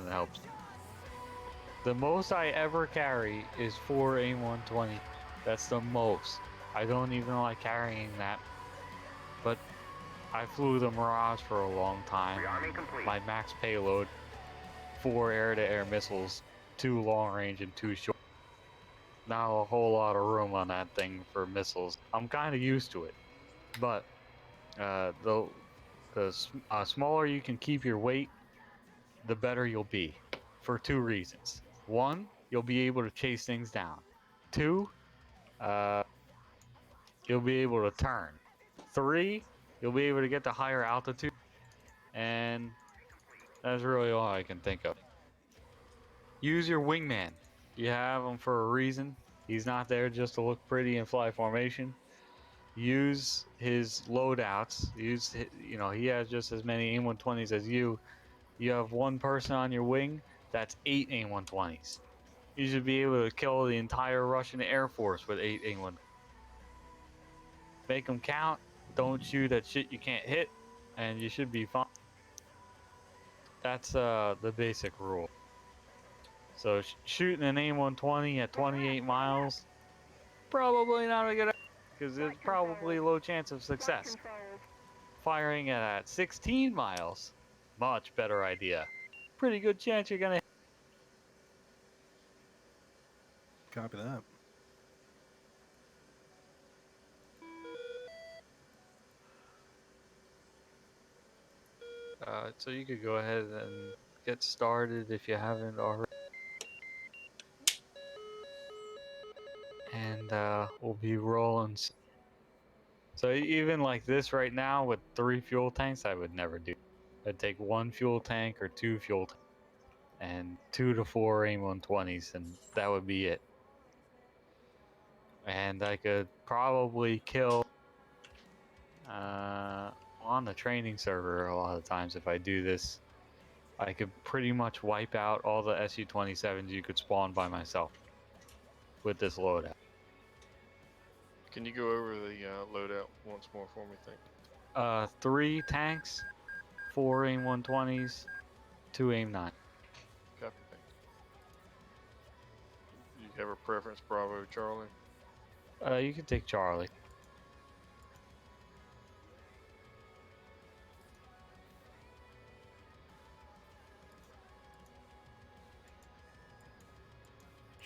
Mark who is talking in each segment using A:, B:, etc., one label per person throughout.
A: it helps. The most I ever carry is 4 AIM-120. That's the most. I don't even like carrying that. But I flew the Mirage for a long time. My max payload, 4 air-to-air missiles, 2 long range and 2 short. Not a whole lot of room on that thing for missiles. I'm kind of used to it. But the smaller you can keep your weight, the better you'll be, for 2 reasons. 1, you'll be able to chase things down. 2, uh, you'll be able to turn. 3, you'll be able to get to higher altitude. And that's really all I can think of. Use your wingman. You have him for a reason. He's not there just to look pretty and fly formation. Use his loadouts. He has just as many AIM-120s as you. You have 1 person on your wing, that's 8 AIM-120s. You should be able to kill the entire Russian Air Force with 8 AIM-120s. Make them count. Don't shoot at shit you can't hit, and you should be fine. That's the basic rule. So shooting an AIM-120 at 28 miles, probably not a good idea, because there's probably a low chance of success. Firing it at 16 miles, much better idea. Pretty good chance you're gonna.
B: Copy that.
A: So you could go ahead and get started if you haven't already. And we'll be rolling. So even like this right now with 3 fuel tanks, I would never do. I'd take 1 fuel tank or 2 fuel tanks and 2 to 4 AIM-120s, and that would be it. And I could probably kill on the training server a lot of times if I do this. I could pretty much wipe out all the Su-27s you could spawn by myself with this loadout.
C: Can you go over the loadout once more for me, thank you?
A: 3 tanks, 4 AIM-120s, 2 AIM-9.
C: Copy, thank you. You have a preference, Bravo, Charlie?
A: You can take Charlie.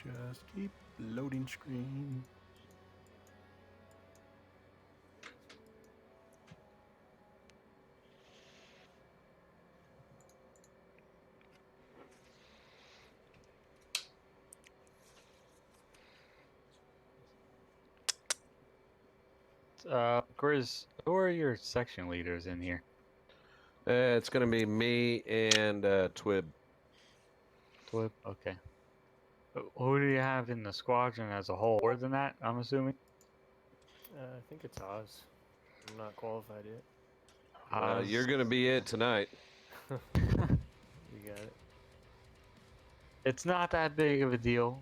B: Just keep loading screen.
A: Grizz, who are your section leaders in here?
D: It's going to be me and Twib.
A: Twib? Okay. Who do you have in the squadron as a whole? More than that, I'm assuming?
E: I think it's Oz. I'm not qualified yet.
D: You're going to be it tonight.
E: You got it.
A: It's not that big of a deal.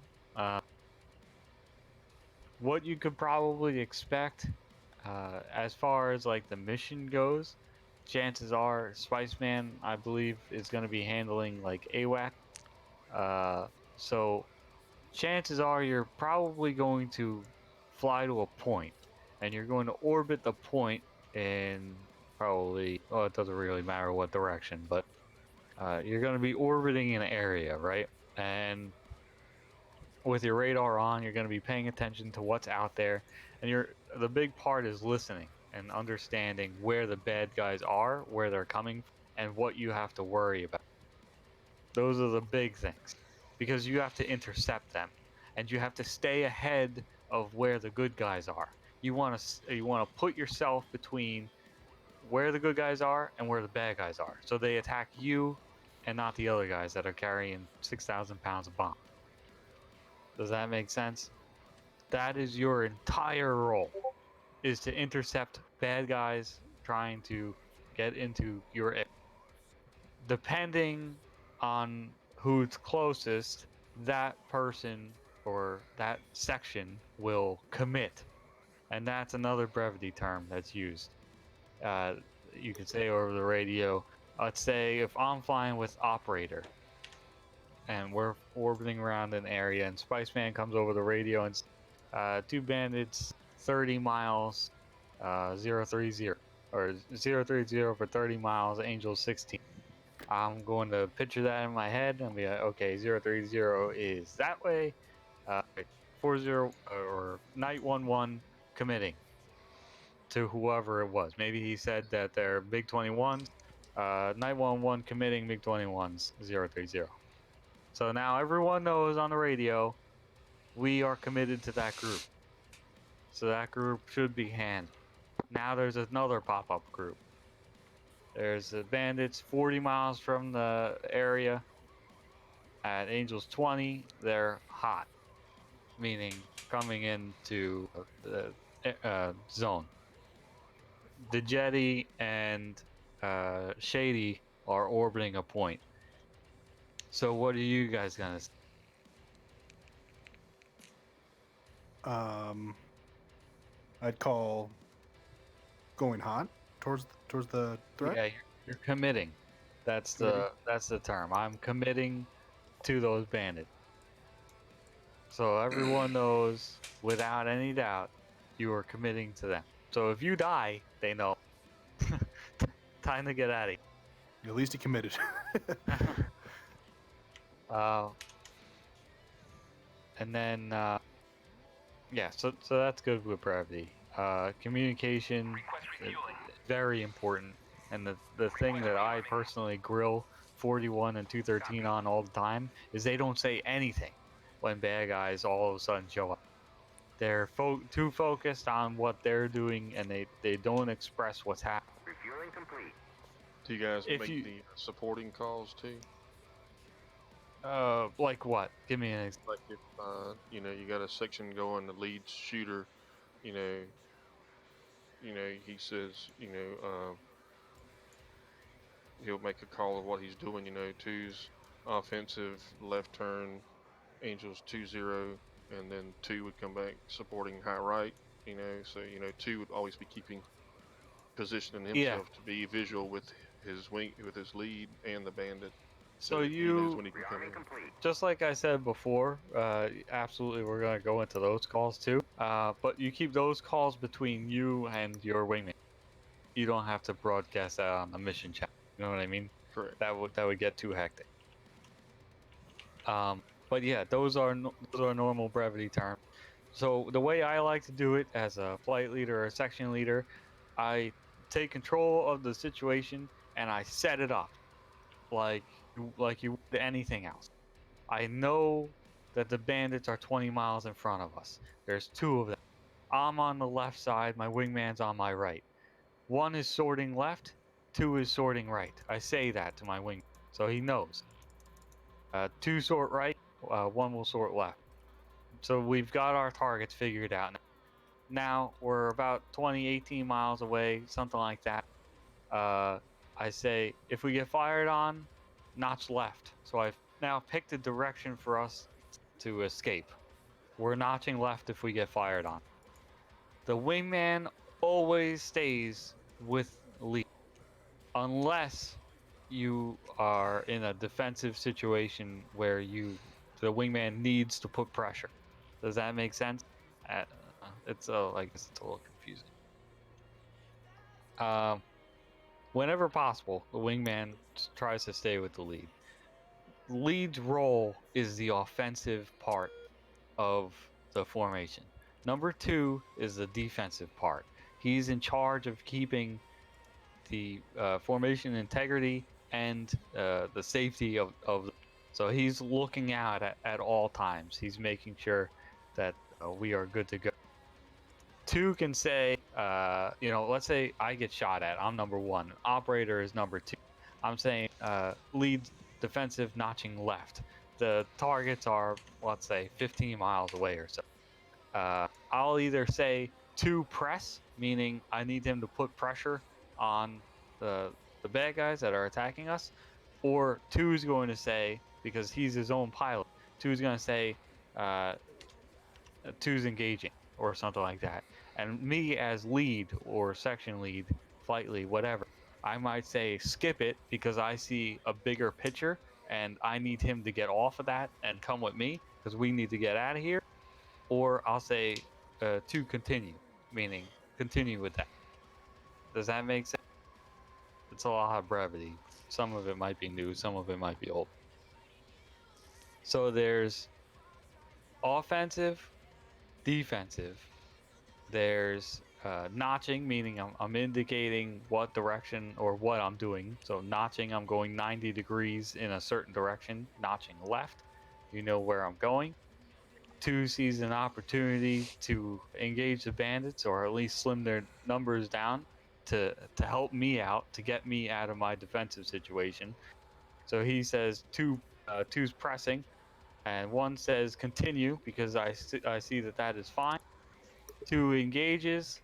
A: What you could probably expect, as far as like the mission goes, chances are Spiceman, I believe, is going to be handling like AWAC. So chances are you're probably going to fly to a point, and you're going to orbit the point in probably, well, it doesn't really matter what direction, but you're going to be orbiting an area, right? And with your radar on, you're going to be paying attention to what's out there, and the big part is listening and understanding where the bad guys are, where they're coming from, and what you have to worry about. Those are the big things, because you have to intercept them, and you have to stay ahead of where the good guys are. You want to put yourself between where the good guys are and where the bad guys are, so they attack you and not the other guys that are carrying 6,000 pounds of bomb. Does that make sense? That is your entire role, is to intercept bad guys trying to get into your area. Depending on who's closest, that person or that section will commit. And that's another brevity term that's used. You could say over the radio, let's say if I'm flying with operator, and we're orbiting around an area, and Spiceman comes over the radio and 2 bandits, 30 miles, 030, or 030 for 30 miles, Angel 16. I'm going to picture that in my head and be like, okay, 030 is that way. 40 or Night 11 committing to whoever it was. Maybe he said that they're Big 21s. Night 11 committing Big 21s 030. So now everyone knows on the radio we are committed to that group. So that group should be handled. Now there's another pop-up group. There's bandits 40 miles from the area. At Angels 20, they're hot, meaning coming into the zone. The Jetty and Shady are orbiting a point. So what are you guys gonna say?
B: I'd call going hot towards the threat.
A: Yeah, you're committing. That's
B: Committing.
A: that's the term. I'm committing to those bandits. So everyone knows without any doubt you are committing to them. So if you die, they know. Time to get out of
B: At least he committed.
A: here. And then yeah, so that's good with brevity. Communication is very important, and the thing that I personally grill 41 and 213 on all the time is they don't say anything when bad guys all of a sudden show up. They're too focused on what they're doing, and they don't express what's happening.
C: Do you guys
A: If
C: make
A: you-
C: the supporting calls too?
A: Like what? Give me an example.
C: Like if you know you got a section going, the lead shooter, you know, he says, he'll make a call of what he's doing. You know, two's offensive left turn, Angels 2-0, and then two would come back supporting high right. You know, so two would always be keeping positioning himself to be visual with his lead and the bandit.
A: So
C: that he knows
A: you,
C: when he can come in.
A: just like I said before, absolutely we're gonna go into those calls too. But you keep those calls between you and your wingman. You don't have to broadcast that on the mission chat. You know what I mean?
C: Correct.
A: That would get too hectic. But yeah, those are normal brevity terms. So the way I like to do it as a flight leader or a section leader, I take control of the situation and I set it up like you would anything else. I know that the bandits are 20 miles in front of us. There's 2 of them. I'm on the left side, my wingman's on my right. 1 is sorting left, 2 is sorting right. I say that to my wingman, so he knows. 2 sort right, 1 will sort left. So we've got our targets figured out. Now we're about 20, 18 miles away, something like that. I say, if we get fired on, notch left. So I've now picked a direction for us to escape. We're notching left if we get fired on. The wingman always stays with lead, unless you are in a defensive situation where the wingman needs to put pressure. Does that make sense? It's I guess it's a little confusing. Whenever possible, the wingman tries to stay with the lead. The lead's role is the offensive part of the formation. Number 2 is the defensive part. He's in charge of keeping the formation integrity and the safety of. So he's looking out at all times. He's making sure that we are good to go. 2 can say, let's say I get shot at. I'm number 1. Operator is number 2. I'm saying lead defensive notching left. The targets are, let's say, 15 miles away or so. I'll either say 2 press, meaning I need him to put pressure on the bad guys that are attacking us, or 2 is going to say, because he's his own pilot, 2 is going to say 2's engaging or something like that. And me as lead or section lead, flight lead, whatever, I might say skip it because I see a bigger picture and I need him to get off of that and come with me because we need to get out of here. Or I'll say to continue, meaning continue with that. Does that make sense? It's a lot of brevity. Some of it might be new, some of it might be old. So there's offensive, defensive. There's notching, meaning I'm indicating what direction or what I'm doing. So notching, I'm going 90 degrees in a certain direction. Notching left, you know where I'm going. 2 sees an opportunity to engage the bandits or at least slim their numbers down to help me out, to get me out of my defensive situation. So he says 2's pressing, and 1 says continue because I see that is fine. 2 engages.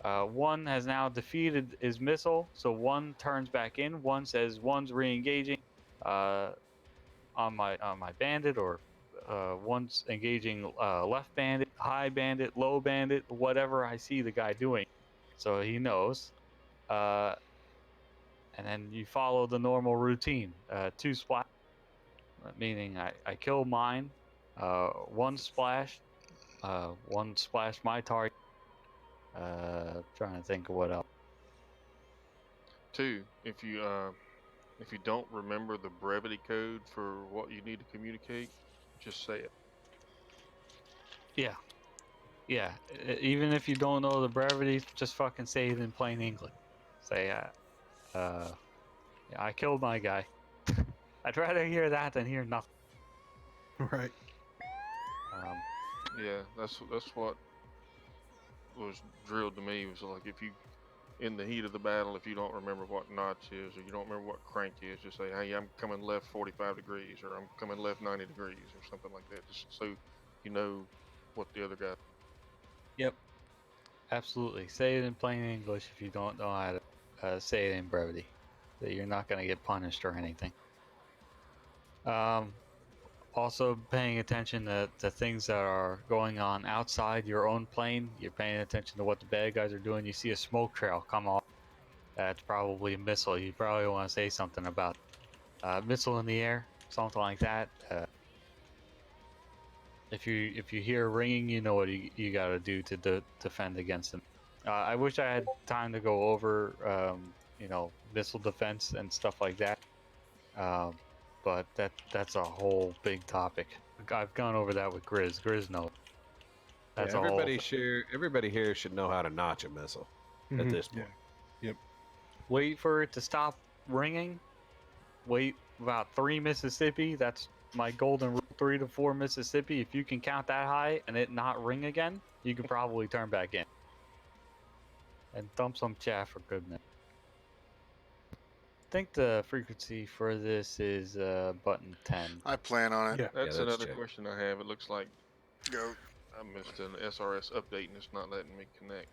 A: 1 has now defeated his missile, so 1 turns back in. 1 says 1's re-engaging on my bandit, or 1's engaging left bandit, high bandit, low bandit, whatever I see the guy doing, so he knows. And then you follow the normal routine. 2 splash, meaning I kill mine. 1 splash. 1 splash my target. Trying to think of what else.
C: 2, if you don't remember the brevity code for what you need to communicate, just say it.
A: Yeah. Even if you don't know the brevity, just fucking say it in plain English. Say, yeah, I killed my guy. I'd rather hear that than hear nothing.
B: Right.
C: Yeah, that's what was drilled to me. Was like, if you, in the heat of the battle, if you don't remember what notch is, or you don't remember what crank is, just say, hey, I'm coming left 45 degrees, or I'm coming left 90 degrees, or something like that, just so you know what the other guy.
A: Yep. Absolutely. Say it in plain English if you don't know how to say it in brevity. That you're not going to get punished or anything. Also paying attention to things that are going on outside your own plane. You're paying attention to what the bad guys are doing. You see a smoke trail come off. That's probably a missile. You probably want to say something about missile in the air, something like that. If you hear ringing, you know what you got to do to defend against them. I wish I had time to go over missile defense and stuff like that. But that's a whole big topic. I've gone over that with Grizz. Grizz knows. That's
D: Yeah,
A: a whole.
D: everybody here should know how to notch a missile at this point.
B: Yep.
A: Wait for it to stop ringing. Wait about 3 Mississippi. That's my golden rule. 3 to 4 Mississippi. If you can count that high and it not ring again, you can probably turn back in. And dump some chaff for goodness. I think the frequency for this is button 10.
F: I plan on it.
B: Yeah.
C: That's
D: let's
C: another
D: check.
C: question I have. It looks like
F: Go.
C: I missed an SRS update and it's not letting me connect.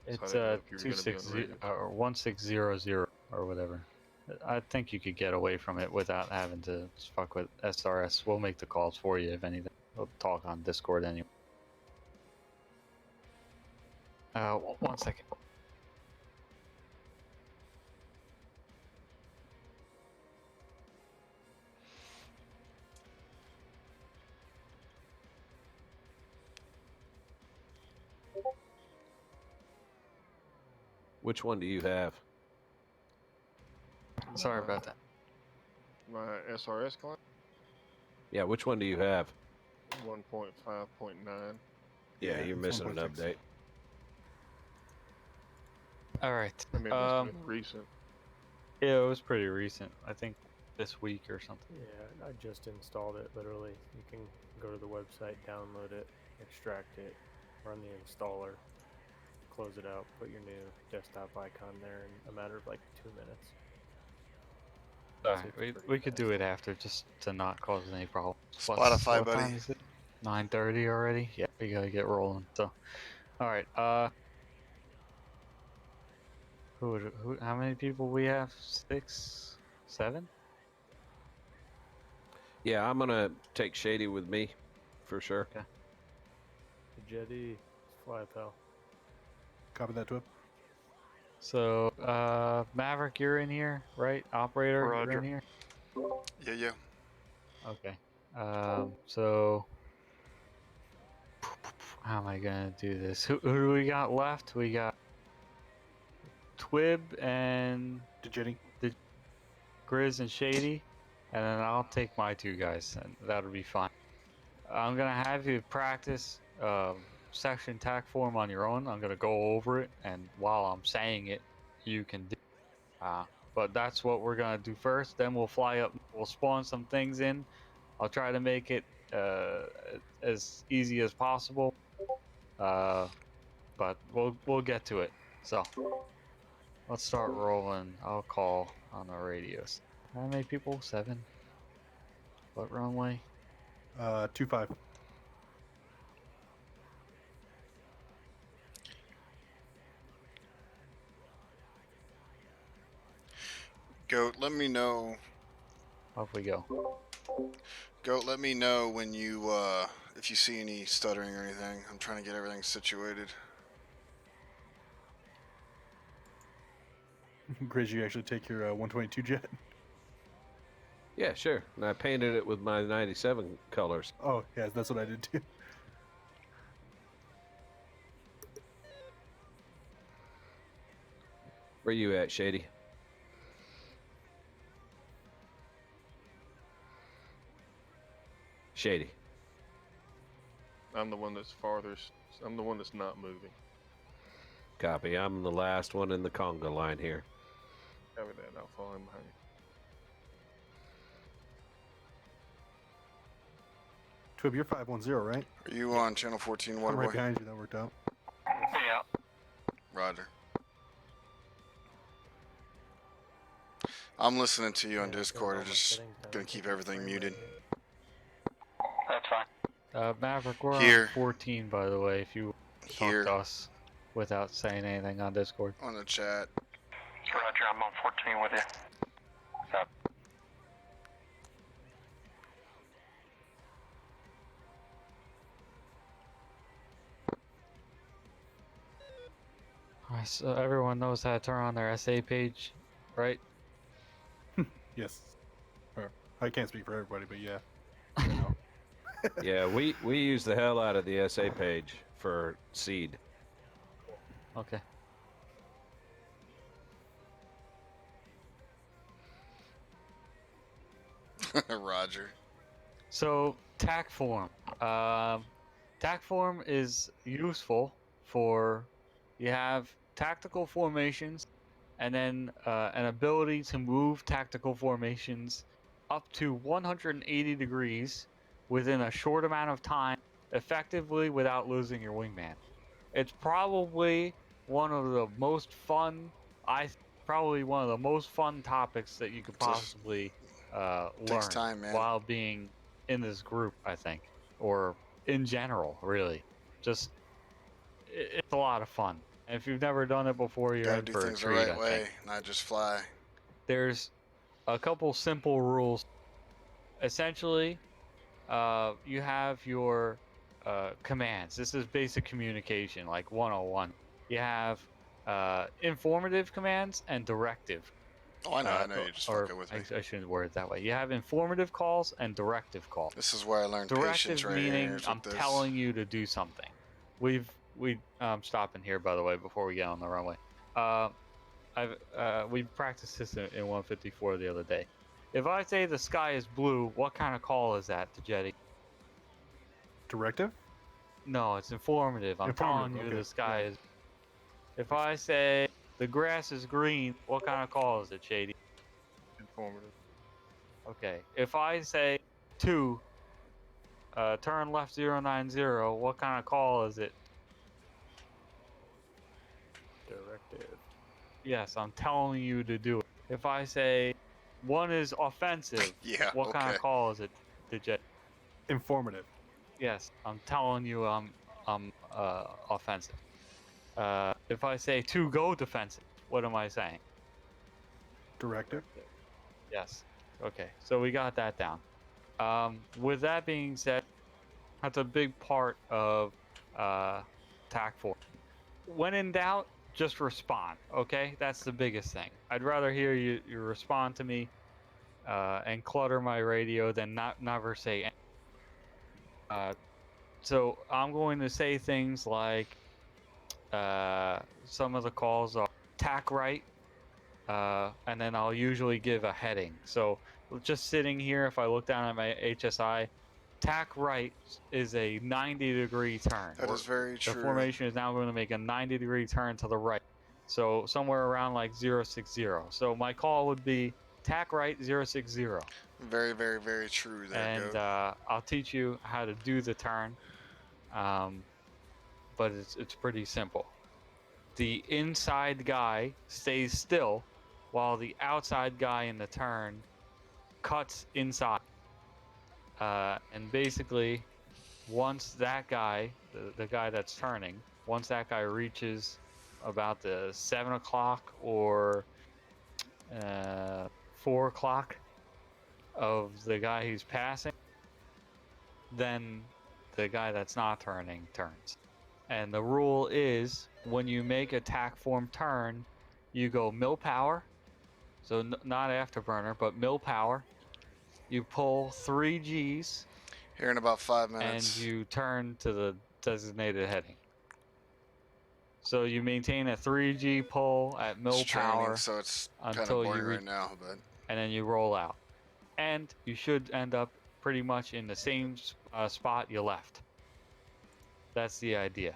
C: So I
A: It's
C: didn't know if you were gonna be on
A: 260
C: radio.
A: or 1600 or whatever. I think you could get away from it without having to fuck with SRS. We'll make the calls for you if anything. We'll talk on Discord anyway. 1 second.
D: Which one do you have?
A: Sorry about that.
C: My SRS client,
D: Yeah, which one do you have?
C: 1.5.9.
D: Yeah,
B: Yeah,
D: you're
B: it's
D: missing an
B: 1.6.
D: update.
A: All right.
C: I mean, it must have been recent.
A: Yeah, it was pretty recent. I think this week or something.
E: Yeah, I just installed it. Literally, you can go to the website, download it, extract it, run the installer, close it out, put your new desktop icon there in a matter of like 2 minutes.
A: Alright,
E: It's
A: we
E: pretty
A: could
E: fast.
A: do it after just to not cause any problems.
F: Spotify,
A: what
F: buddy.
A: time is it? 9:30 already? Yeah, we gotta get rolling. So, alright, how many people we have? 6? 7?
D: Yeah, I'm gonna take Shady with me, for sure.
A: Okay.
E: Jetty, fly pal.
B: Copy that to him.
A: So, Maverick, you're in here, right? Operator, you're
F: Roger.
A: in here?
F: Yeah.
A: Okay. So how am I gonna do this? Who do we got left? We got Twib and
B: Digitty.
A: Grizz and Shady, and then I'll take my two guys, and that'll be fine. I'm gonna have you practice section tack form on your own. I'm gonna go over it, and while I'm saying it, you can do. But that's what we're gonna do first. Then we'll fly up. We'll spawn some things in. I'll try to make it as easy as possible. But we'll get to it. So let's start rolling. I'll call on the radios. How many people? 7. What runway?
B: 25.
F: Goat, let me know.
A: Off we go.
F: Goat, let me know when you if you see any stuttering or anything. I'm trying to get everything situated.
B: Grizz, you actually take your 122 jet?
D: Yeah, sure. And I painted it with my 97 colors.
B: Oh, yeah, that's what I did too.
D: Where you at, Shady? Shady.
C: I'm the one that's farthest. I'm the one that's not moving.
D: Copy. I'm the last one in the conga line here.
C: Copy that. I'll fall in behind you.
B: Twib, you're 510, right?
F: Are you on channel 14
B: I'm right
F: Waterboy?
B: behind you. That worked out.
A: Yeah.
F: Roger. I'm listening to you on
E: Yeah,
F: Discord.
E: all
F: I'm
E: my
F: just
E: settings down,
F: gonna
E: I
F: keep
E: think
F: everything
E: frame
F: muted.
E: rate.
A: That's fine. Maverick, we're
F: Here.
A: on 14, by the way, if you talk
F: Here
A: to us without saying anything on Discord.
F: on the chat.
G: Roger, I'm on 14 with you. Stop.
A: Alright, so everyone knows how to turn on their SA page, right?
B: Yes. Or, I can't speak for everybody, but yeah. I know.
D: Yeah, we use the hell out of the SA page for seed.
A: Okay.
F: Roger.
A: So, tack form. Tack form is useful for you have tactical formations and then an ability to move tactical formations up to 180 degrees within a short amount of time effectively without losing your wingman. It's probably one of the most fun, probably one of the most fun topics that you could
F: Just
A: possibly
F: takes
A: learn
F: time, man.
A: while being in this group, I think, or in general, really. Just it's a lot of fun. And if you've never done it before, you're
F: Gotta
A: in
F: do
A: for a
F: things the
A: treat,
F: right
A: I
F: way,
A: think.
F: not just fly.
A: There's a couple simple rules. Essentially, you have your commands. This is basic communication, like 101. You have informative commands and directive.
F: Oh, I know. You're just
A: Or
F: fucking with me.
A: I shouldn't word it that way. You have informative calls and directive calls.
F: This is where I learned patience
A: Directive
F: right here.
A: meaning
F: Is
A: I'm
F: with this.
A: telling you to do something. I'm stopping here, by the way, before we get on the runway. We practiced this in 154 the other day. If I say the sky is blue, what kind of call is that to Jetty?
B: Directive?
A: No, it's informative. I'm
B: Informative,
A: telling you
B: okay,
A: the sky
B: yeah.
A: is. If I say the grass is green, what kind of call is it, Shady?
C: Informative.
A: Okay. If I say 2, turn left 090, what kind of call is it?
E: Directive.
A: Yes, I'm telling you to do it. If I say 1 is offensive,
F: Yeah.
A: what kind
F: Okay.
A: of call is it, Jetty?
B: Informative.
A: Yes, I'm telling you I'm offensive. If I say 2 go defensive, what am I saying?
B: Directive.
A: Yes. Okay, so we got that down. With that being said, that's a big part of TAC 4. When in doubt, just respond, okay? That's the biggest thing. I'd rather hear you respond to me and clutter my radio, then never say anything. So I'm going to say things like some of the calls are tack right, and then I'll usually give a heading. So just sitting here, if I look down at my HSI, tack right is a 90-degree turn.
F: That is very
A: The
F: true.
A: formation is now going to make a 90-degree turn to the right. So somewhere around like 060. So my call would be tack right 060.
F: Very, very, very true there,
A: And
F: Goat.
A: I'll teach you how to do the turn. But it's pretty simple. The inside guy stays still while the outside guy in the turn cuts inside. And basically, once that guy, the guy that's turning, once that guy reaches about the 7 o'clock or 4 o'clock of the guy who's passing, then the guy that's not turning turns. And the rule is when you make a tack form turn, you go mill power, so not afterburner, but mill power. You pull 3 Gs
F: Here in about 5
A: and
F: minutes.
A: you turn to the designated heading. So you maintain a 3G pull at mill
F: It's training,
A: power
F: so it's kind of
A: until you
F: boring
A: reach,
F: right now, but
A: and then you roll out. And you should end up pretty much in the same spot you left. That's the idea.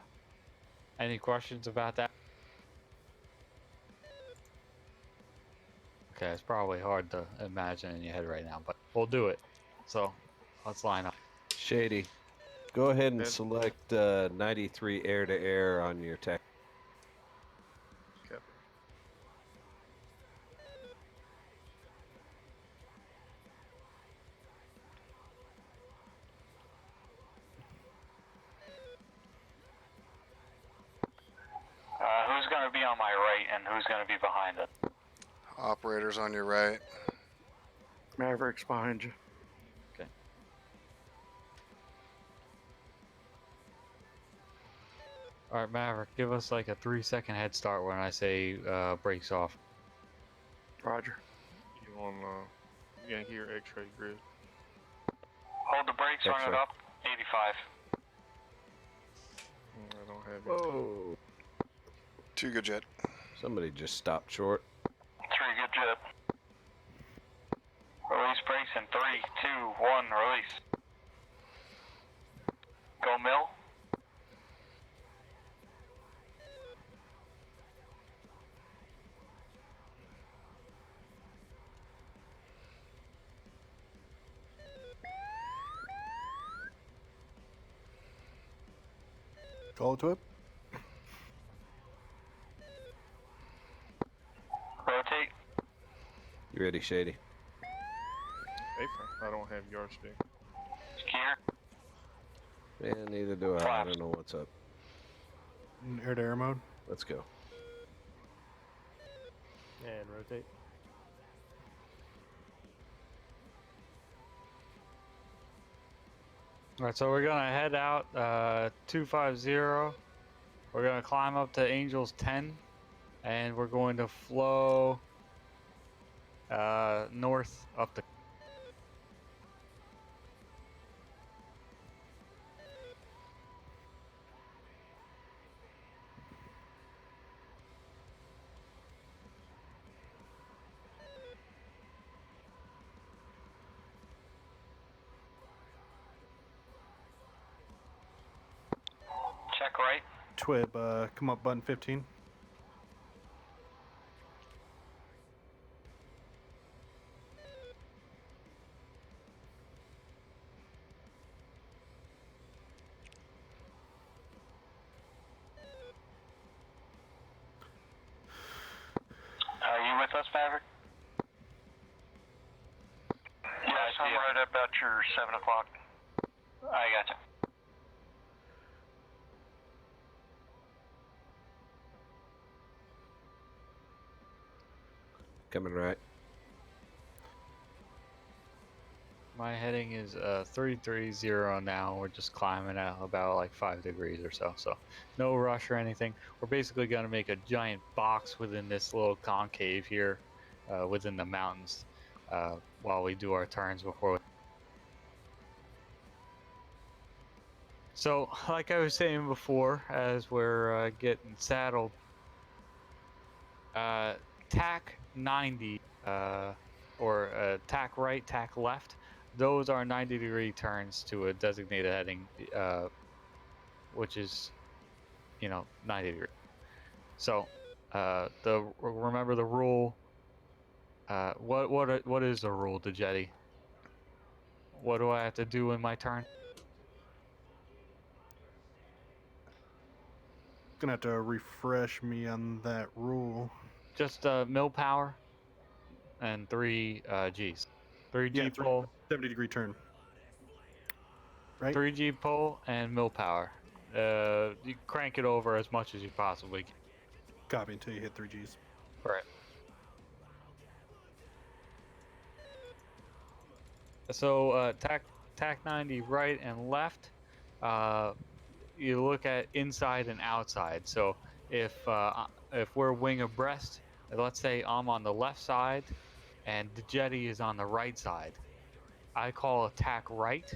A: Any questions about that? Okay, it's probably hard to imagine in your head right now, but we'll do it. So let's line up.
D: Shady, go ahead and
C: And-
D: select 93 air to air on your tech.
C: Copy.
G: Who's going to be on my right and who's going to be behind it?
F: operators on your right.
H: Mavericks behind you.
A: Okay. All right, Maverick, give us like a 3-second head start when I say brakes off.
H: Roger.
C: You on Yankee or X-ray grid?
G: Hold the brakes, run it
D: X-ray.
G: up. 85.
C: I don't have it.
D: Whoa!
F: 2 good jet.
D: Somebody just stopped short.
G: 3 good jet. Release brakes in 3, 2, 1, release. Go mill.
B: Call to it.
G: Rotate.
D: You ready, Shady?
C: I don't have yardstick.
G: Gear.
D: Yeah, neither do I. I don't know what's up.
B: In air-to-air mode.
D: Let's go.
E: And rotate.
A: All right, so we're gonna head out 250. We're gonna climb up to Angels 10, and we're going to flow north up the.
G: Check right.
B: Twib, come up button 15.
G: Are you with us, Maverick? Yes, I'm right up at your 7 o'clock. I gotcha.
D: Coming right.
A: My heading is 330 now. We're just climbing at about like 5 degrees or so. So no rush or anything. We're basically gonna make a giant box within this little concave here, within the mountains. while we do our turns before. So, like I was saying before, as we're getting saddled, tack 90 or tack right, tack left, those are 90-degree turns to a designated heading, which is, 90 degrees. So, remember the rule. What is the rule, Dejetti? What do I have to do in my turn?
B: Gonna have to refresh me on that rule.
A: Just mill power and 3 Gs. 3G
B: Yeah,
A: pull,
B: 70-degree turn. Right?
A: 3G pull, and mill power. You crank it over as much as you possibly can.
B: Copy until you hit 3 Gs.
A: Right. So tack 90 right and left. You look at inside and outside. So if we're wing abreast, let's say I'm on the left side and the jetty is on the right side, I call attack right.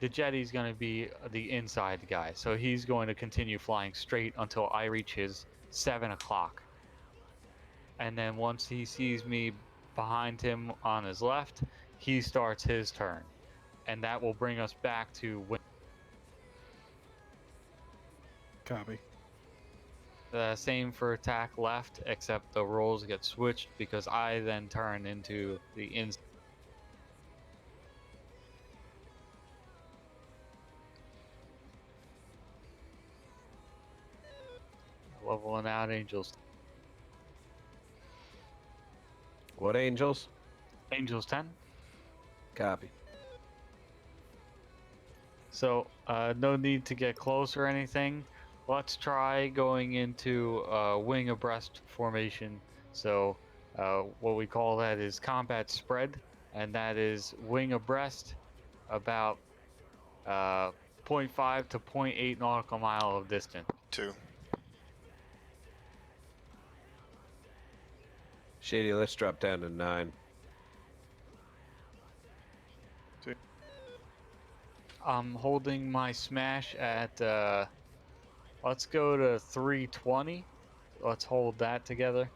A: The jetty's going to be the inside guy, so he's going to continue flying straight until I reach his 7 o'clock. And then once he sees me behind him on his left, he starts his turn, and that will bring us back to wing.
B: Copy.
A: Same for attack left, except the roles get switched because I then turn into the inside. Leveling out angels.
D: What angels?
A: Angels 10.
D: Copy.
A: So no need to get close or anything. Let's try going into wing abreast formation. So what we call that is combat spread, and that is wing abreast about 0.5 to 0.8 nautical mile of distance.
F: 2.
D: Shady, let's drop down to 9.
A: I'm holding my smash at let's go to 320. Let's hold that together.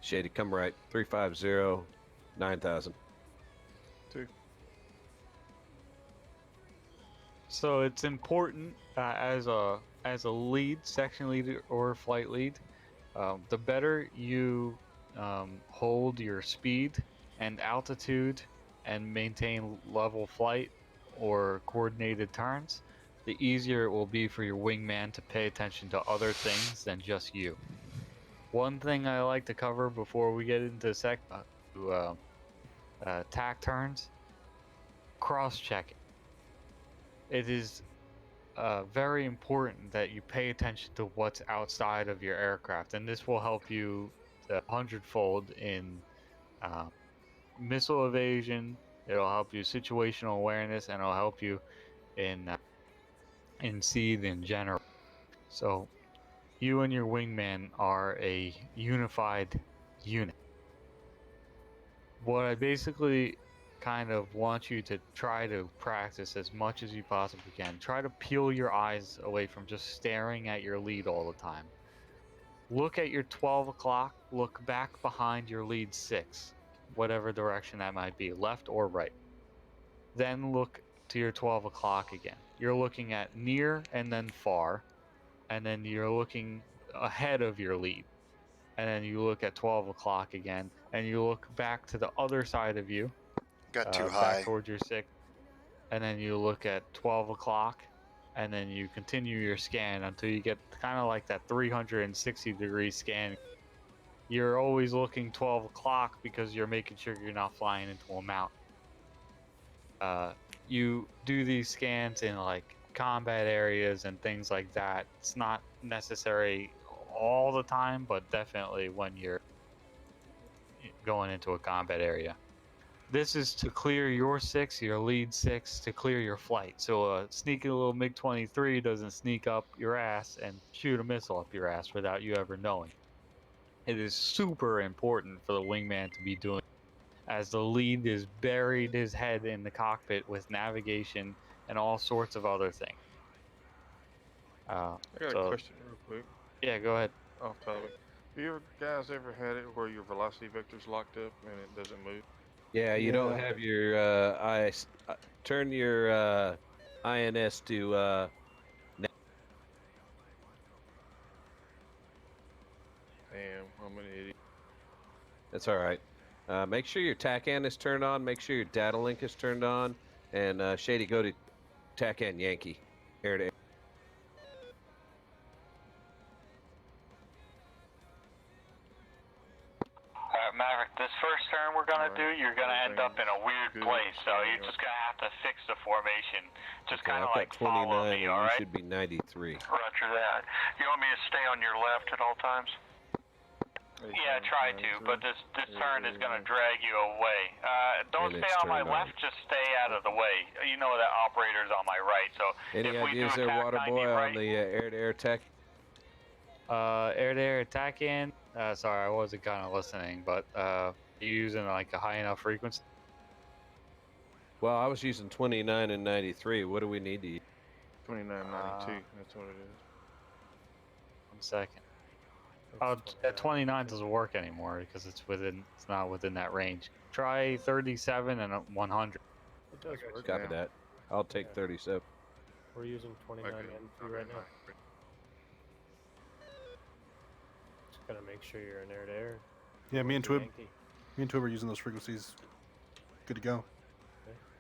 D: Shady, come right. 350, 9,000.
C: 2.
A: So it's important as a lead, section lead or flight lead, the better you hold your speed and altitude and maintain level flight or coordinated turns, the easier it will be for your wingman to pay attention to other things than just you. One thing I like to cover before we get into tack turns, cross-checking. It is very important that you pay attention to what's outside of your aircraft, and this will help you 100-fold in missile evasion. It'll help you situational awareness, and it'll help you in SEAD in general. So you and your wingman are a unified unit. What I basically kind of want you to try to practice as much as you possibly can. Try to peel your eyes away from just staring at your lead all the time. Look at your 12 o'clock, look back behind your lead 6, whatever direction that might be, left or right. Then look to your 12 o'clock again. You're looking at near and then far, and then you're looking ahead of your lead. And then you look at 12 o'clock again, and you look back to the other side of you,
F: Got too
A: back
F: high.
A: towards your 6, and then you look at 12 o'clock, and then you continue your scan until you get kind of like that 360-degree scan. You're always looking 12 o'clock because you're making sure you're not flying into a mountain. You do these scans in like combat areas and things like that. It's not necessary all the time, but definitely when you're going into a combat area. This is to clear your 6, your lead 6, to clear your flight. So a sneaky little MiG-23 doesn't sneak up your ass and shoot a missile up your ass without you ever knowing. It is super important for the wingman to be doing, as the lead is buried his head in the cockpit with navigation and all sorts of other things.
C: I got a
A: So
C: question real quick,
A: yeah, go ahead.
C: off topic. Have you guys ever had it where your velocity vector's locked up and it doesn't move?
D: Yeah, you don't
B: Yeah.
D: have your turn your INS to
C: Damn, I'm an idiot.
D: that's all right. Make sure your TACAN is turned on. Make sure your data link is turned on. And Shady, go to TACAN Yankee, air to air.
G: Alright, Maverick, this first turn we're gonna do, you're gonna end up in a weird
C: Good.
G: place, so you're just gonna have to fix the formation. Just
D: Okay,
G: kinda
D: I've
G: like
D: got
G: follow
D: 29,
G: me,
D: and you
G: alright?
D: should be 93.
G: Roger that. You want me to stay on your left at all times? Yeah, try to, but this turn is gonna drag you away. Don't
D: And
G: stay
D: it's
G: on my
D: turned on.
G: left, just stay out of the way. You know that operator's on my right, so
D: Any
G: if we do
D: ideas there,
G: attack
D: Water
G: 90
D: Boy,
G: right,
D: on the air-to-air tech?
A: Air-to-air attack in. Sorry, I wasn't kind of listening, but you using like a high enough frequency?
D: Well, I was using 29 and 93. What do we need to use?
C: 2992, that's what it is.
A: 1 second.
E: It's
A: Oh,
E: 29.
A: 29 doesn't work anymore because it's not within that range. Try 37 and 100.
E: It does
C: Okay,
E: work.
C: so-
D: Copy that. I'll take
E: Yeah.
D: 37.
E: We're using 29
C: Okay,
E: and 3
C: okay,
E: right now.
C: alright.
E: Just gotta make sure you're in air to air.
B: Yeah, me and
E: Towards
B: Twib,
E: the
B: me
E: Yankee.
B: and Twib are using those frequencies. Good to go.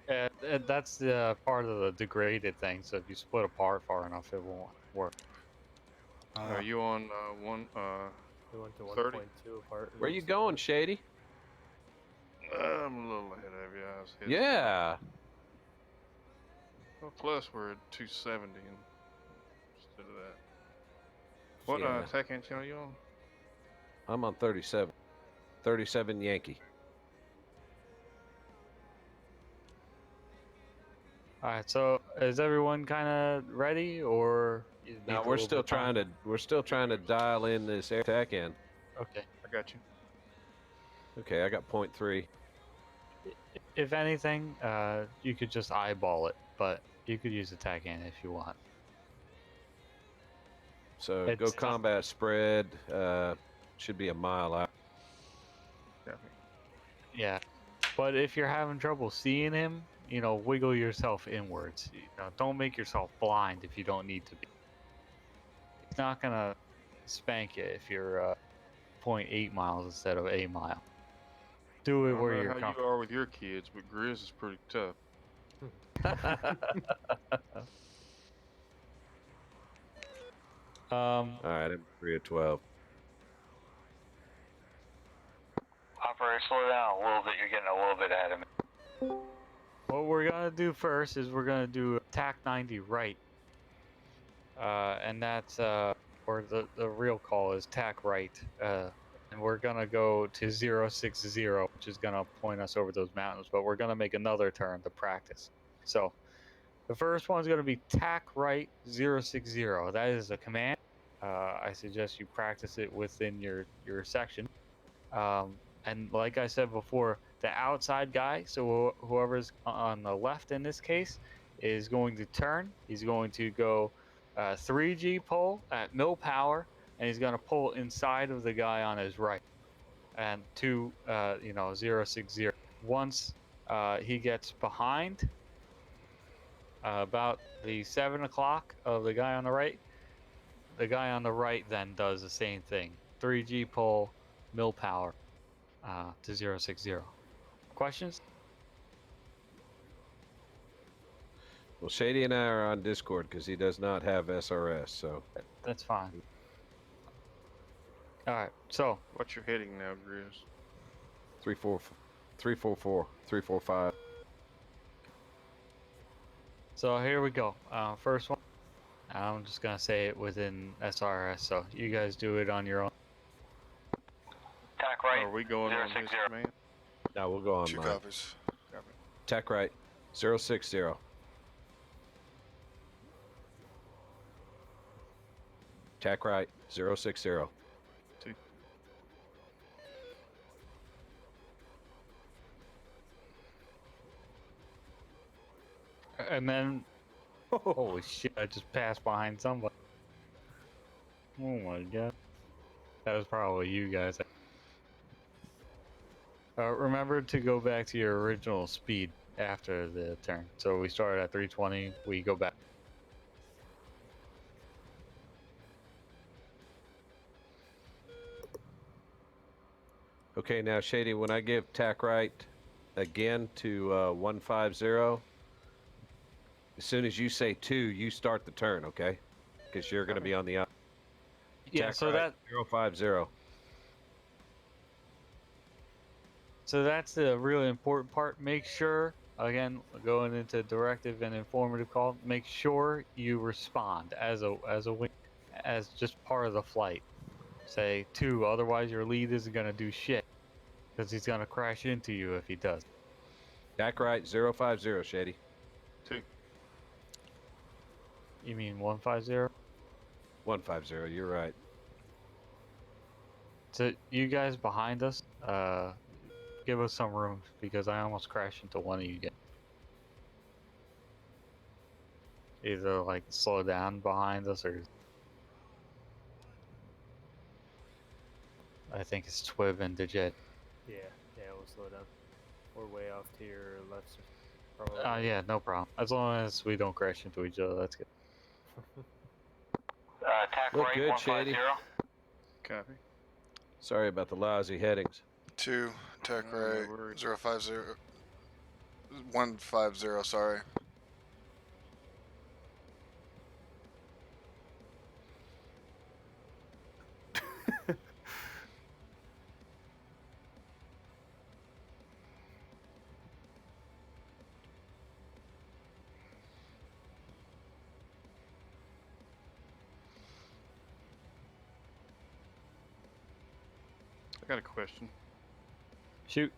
A: That's the part of the degraded thing. So if you split apart far enough, it won't work.
C: Are you on
E: We went to
C: 30?
E: 1.2 apart.
D: Where you going, Shady?
C: I'm a little ahead of you. I was hitting-
D: Yeah.
C: Well, plus we're at 270 instead of that. What
D: Yeah.
C: attack channel are you on?
D: I'm on 37. 37 Yankee.
A: All right. So is everyone kind of ready, or you
D: No,
A: need a
D: we're
A: little
D: still
A: bit of time?
D: trying to dial in this air attack in.
A: Okay.
C: I got you.
D: Okay, I got 0.3.
A: If anything, you could just eyeball it, but you could use attack in if you want.
D: So
A: It's
D: go
A: not-
D: combat spread. Should be a mile out.
C: Copy.
A: Yeah, but if you're having trouble seeing him, wiggle yourself inwards. Don't make yourself blind if you don't need to be. He's not gonna spank you if you're 0.8 miles instead of a mile. Do
C: I
A: it
C: don't
A: where
C: know
A: you're
C: how you
A: comfortable.
C: are with your kids, but Grizz is pretty tough.
D: All right, I'm 3 of 12.
G: operator, slow down a little bit. You're getting a little bit ahead of me.
A: What we're gonna do first is we're gonna do attack 90 right, and that's or the real call is tack right, and we're gonna go to 060, which is gonna point us over those mountains. But we're gonna make another turn to practice. So the first one's gonna be tack right 060. That is a command. I suggest you practice it within your section. And like I said before, the outside guy, so whoever's on the left in this case, is going to turn. He's going to go 3G pull at mill power, and he's going to pull inside of the guy on his right. And to 060. Once he gets behind about the 7 o'clock of the guy on the right then does the same thing. 3G pull, mill power. To 060. Questions?
D: Well, Shady and I are on Discord because he does not have SRS. So
A: That's fine. All right. So
C: What's your heading now, Grizz?
D: 344, 345.
A: so here we go. First one. I'm just gonna say it within SRS. So you guys do it on your own.
G: Attack right.
C: Are we going on his
G: 060.
C: command?
D: Now we'll go
F: 2
D: online.
F: copies.
D: Tech right, 060. Tech right, 060.
A: And then, holy shit! I just passed behind somebody. Oh my god, that was probably you guys. Remember to go back to your original speed after the turn. So we started at 320. We go back.
D: Okay, now Shady, when I give tack right again to 150, as soon as you say 2, you start the turn, okay? Because you're going to be on the
A: Yeah.
D: tack
A: So
D: right,
A: that
D: 050.
A: So that's the really important part. Make sure, again, going into directive and informative call, make sure you respond as as just part of the flight. Say 2, otherwise your lead isn't gonna do shit because he's gonna crash into you if he does.
D: Tack right, 050, Shady.
C: 2.
A: You mean 150?
D: 150, you're right.
A: So you guys behind us, give us some room because I almost crashed into one of you guys. Either like slow down behind us or I think it's Twib and Digit.
E: Yeah, we'll slow down. We're way off to your left. Probably.
A: Yeah, no problem. As long as we don't crash into each other, that's good.
G: Attack
D: Look
G: right,
D: good,
G: 150.
D: Shady.
C: Copy.
D: Sorry about the lousy headings.
F: 2, tech
C: No
F: right,
C: worries.
F: 050. 150, sorry.
C: I got a question.
A: Shoot.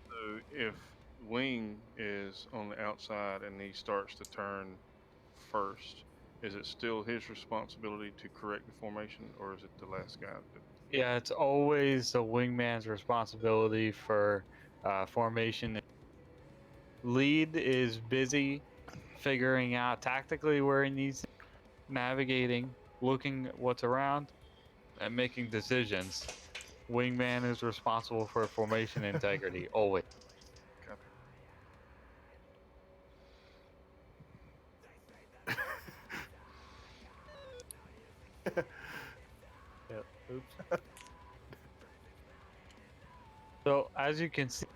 C: So if Wing is on the outside and he starts to turn first, is it still his responsibility to correct the formation, or is it the last guy?
A: Yeah, it's always the wingman's responsibility for formation. Lead is busy figuring out tactically where he needs to, navigating, looking at what's around, and making decisions. Wingman is responsible for formation integrity, always.
C: Copy.
E: Yep. Oops.
A: So, as you can see,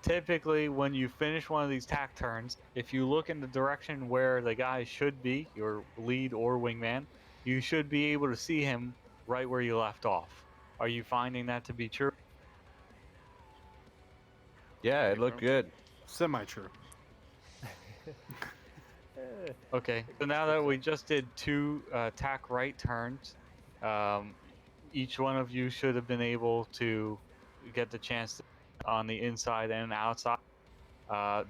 A: typically when you finish one of these tack turns, if you look in the direction where the guy should be, your lead or wingman, you should be able to see him right where you left off. Are you finding that to be true?
D: Yeah, it looked good.
B: Semi-true.
A: Okay, so now that we just did 2 tack right turns, each one of you should have been able to get the chance to, on the inside and outside.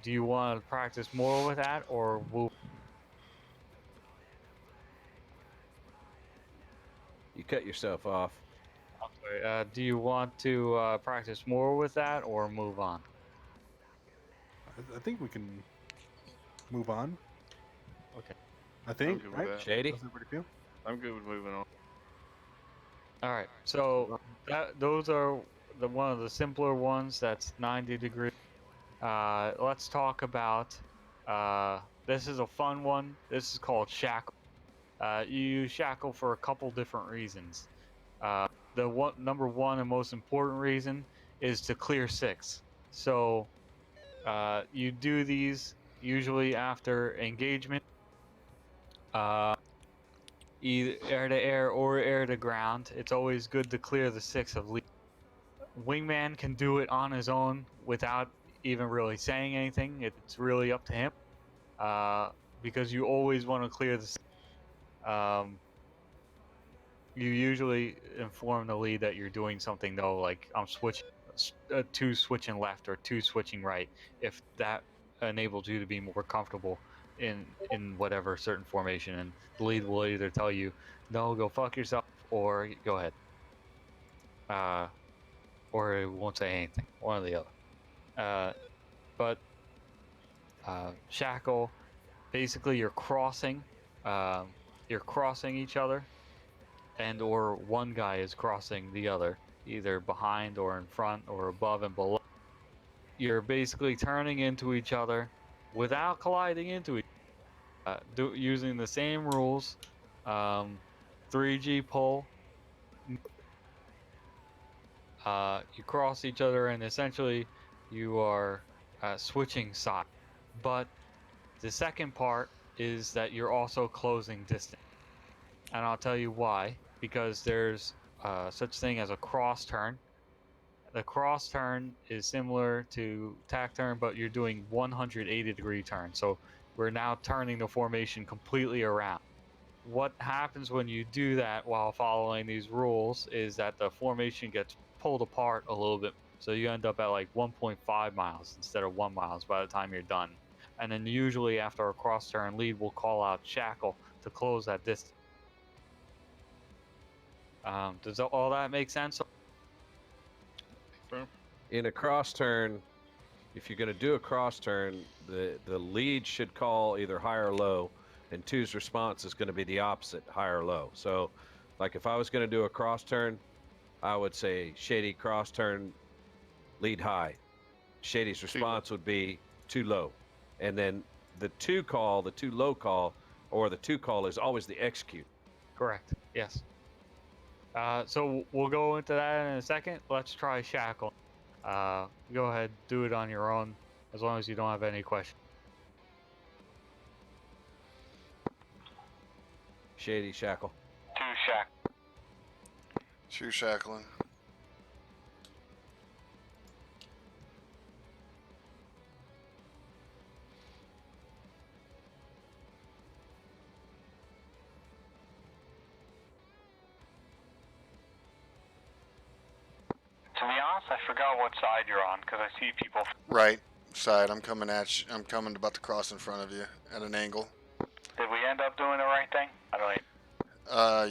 A: Do you want to practice more with that, or move?
D: You cut yourself off.
A: Do you want to practice more with that, or move on?
B: I think we can move on.
A: Okay.
B: I think,
C: good with
B: right?
C: that.
D: Shady?
B: How's everybody feel?
C: I'm good with moving on.
A: All right. So those are one of the simpler ones. That's 90 degrees. Let's talk about. This is a fun one. This is called shackle. You use shackle for a couple different reasons. Number one and most important reason is to clear 6. So you do these usually after engagement, either air to air or air to ground. It's always good to clear the 6 of lead. Wingman can do it on his own without even really saying anything. It's really up to him, because you always want to clear the. You usually inform the lead that you're doing something though, like I'm switching two switching left or two switching right, if that enables you to be more comfortable in whatever certain formation. And the lead will either tell you, no, go fuck yourself, or go ahead. Or it won't say anything, one or the other. But shackle, basically you're crossing each other, and or one guy is crossing the other, either behind or in front or above and below. You're basically turning into each other without colliding into each other, using the same rules. 3G pull. You cross each other, and essentially you are switching sides. But the second part is that you're also closing distance. And I'll tell you why. Because there's such thing as a cross turn. The cross turn is similar to tack turn, but you're doing 180-degree turn. So we're now turning the formation completely around. What happens when you do that while following these rules is that the formation gets pulled apart a little bit. So you end up at like 1.5 miles instead of 1 miles by the time you're done. And then usually after a cross turn, lead will call out shackle to close that distance. Does all that make sense?
D: In a cross turn, if you're going to do a cross turn, the lead should call either high or low, and two's response is going to be the opposite, high or low. So, like if I was going to do a cross turn, I would say Shady cross turn, lead high. Shady's response would be too low. And then the two low call, or the two call is always the execute.
A: Correct. Yes. So we'll go into that in a second. Let's try shackle. Go ahead, do it on your own, as long as you don't have any questions.
D: Shady shackle.
F: Two shackling.
G: To be honest, I forgot what side you're on because I see people.
F: Right side. I'm coming at you. I'm coming about to cross in front of you at an angle.
G: Did we end up doing the right thing? I don't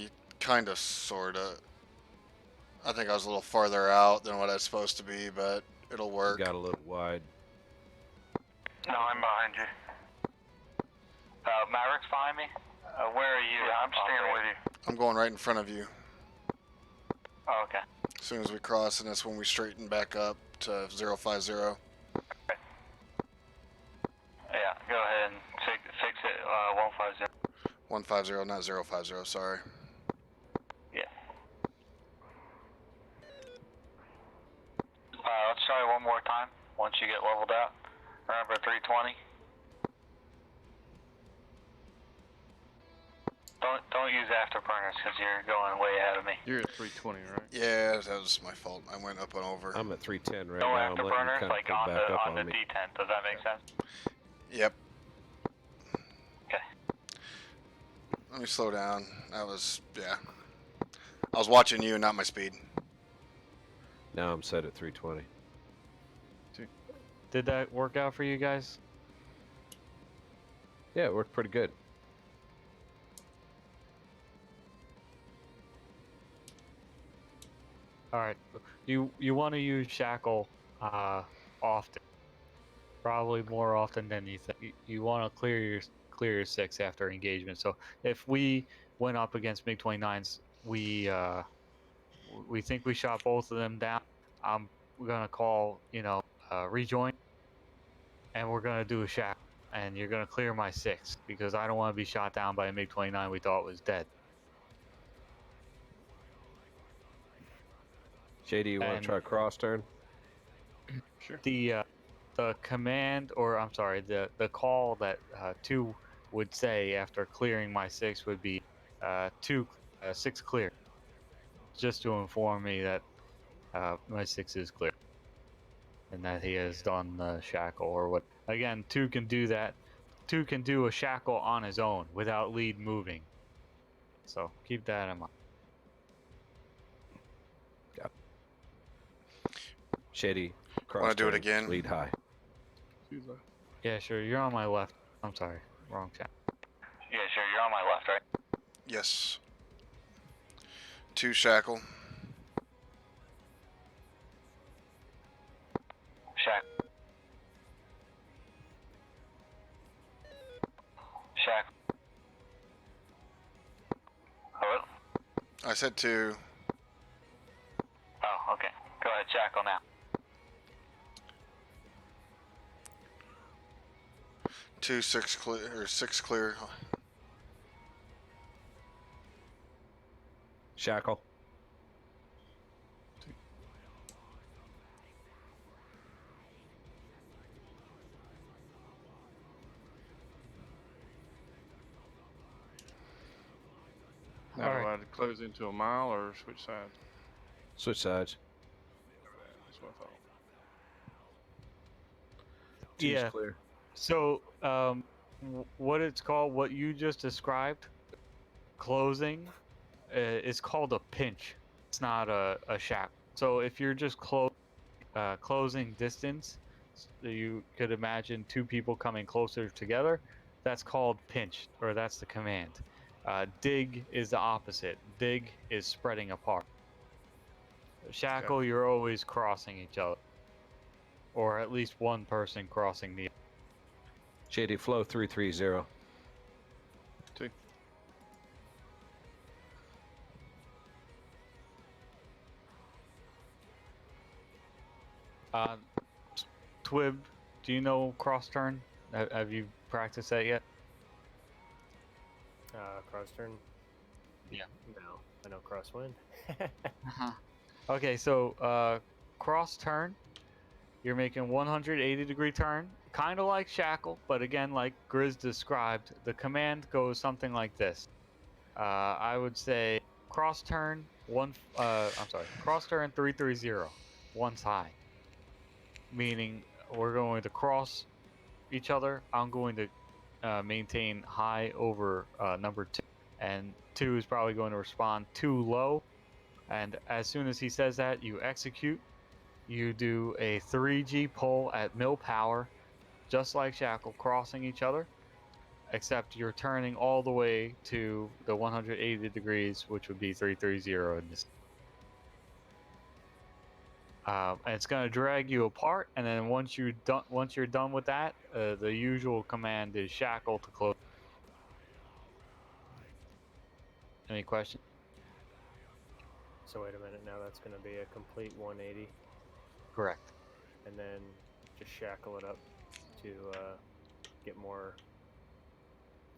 G: even.
F: Kinda, sorta. I think I was a little farther out than what I was supposed to be, but it'll work.
D: You got a little wide.
G: No, I'm behind you. Maverick's behind me. Where are you? Yeah, I'm staying with you.
F: I'm going right in front of you.
G: Oh, okay.
F: As soon as we cross, and that's when we straighten back up to 050.
G: Yeah, go ahead and fix it. 150.
F: 150, not 050. Sorry.
G: Yeah. Let's try one more time. Once you get leveled out. Remember 320. Don't use afterburners because you're going way ahead of me.
C: You're at 320, right?
F: Yeah, that was my fault. I went up and over.
D: I'm at 310 right
G: No
D: now. I'm letting you
G: afterburners,
D: kind of
G: like
D: come
G: on
D: back up
G: the
D: on me.
G: D10. Does that make sense?
F: Yep.
G: Okay.
F: Let me slow down. Yeah. I was watching you, not my speed.
D: Now I'm set at 320.
A: Did that work out for you guys?
D: Yeah, it worked pretty good.
A: All right. You want to use shackle often, probably more often than you think. You want to clear your 6 after engagement. So if we went up against MiG-29s, we think we shot both of them down. We're gonna call rejoin, and we're gonna do a shackle, and you're gonna clear my 6 because I don't want to be shot down by a MiG-29 we thought was dead.
D: Shady, you want to try cross turn?
C: Sure.
A: The command, or I'm sorry, the call that 2 would say after clearing my 6 would be 6 clear, just to inform me that my 6 is clear and that he has done the shackle or what. Again, 2 can do that. 2 can do a shackle on his own without lead moving. So keep that in mind.
D: Shady, cross
F: Want to do it
D: turn,
F: again?
D: lead high.
A: Yeah, sure. You're on my left. I'm sorry. Wrong chat.
G: Yeah, sure. You're on my left, right?
F: Yes. 2 shackle.
G: Shack. Shack. Hello?
F: I said 2.
G: Oh, okay. Go ahead, shackle now.
F: 2 6 clear or 6 clear.
D: Shackle.
C: Now,
A: All
C: do
A: right.
C: I close into a mile or switch sides?
D: Switch sides.
C: That's what I thought.
D: Two's
A: Yeah.
D: clear.
A: So, what it's called, what you just described, closing, is called a pinch. It's not a shack. So if you're just closing distance, you could imagine 2 people coming closer together. That's called pinch, or that's the command. Dig is the opposite. Dig is spreading apart. Shackle, you're always crossing each other, or at least one person crossing the.
D: Shady, flow 330.
C: 2.
A: Twib, do you know cross turn? Have you practiced that yet?
E: Cross turn?
A: Yeah.
E: No, I know crosswind.
A: Okay, so cross turn, you're making 180-degree turn, kind of like shackle, but again, like Grizz described, the command goes something like this. I would say cross turn cross turn 330, once high, meaning we're going to cross each other. I'm going to maintain high over number 2, and 2 is probably going to respond too low. And as soon as he says that, you execute. You do a 3G pull at mill power, just like shackle, crossing each other, except you're turning all the way to the 180 degrees, which would be 330 in this. And it's going to drag you apart, and then once you're done with that, the usual command is shackle to close. Any questions?
E: So wait a minute, now that's going to be a complete 180,
A: Correct.
E: and then just shackle it up to get more.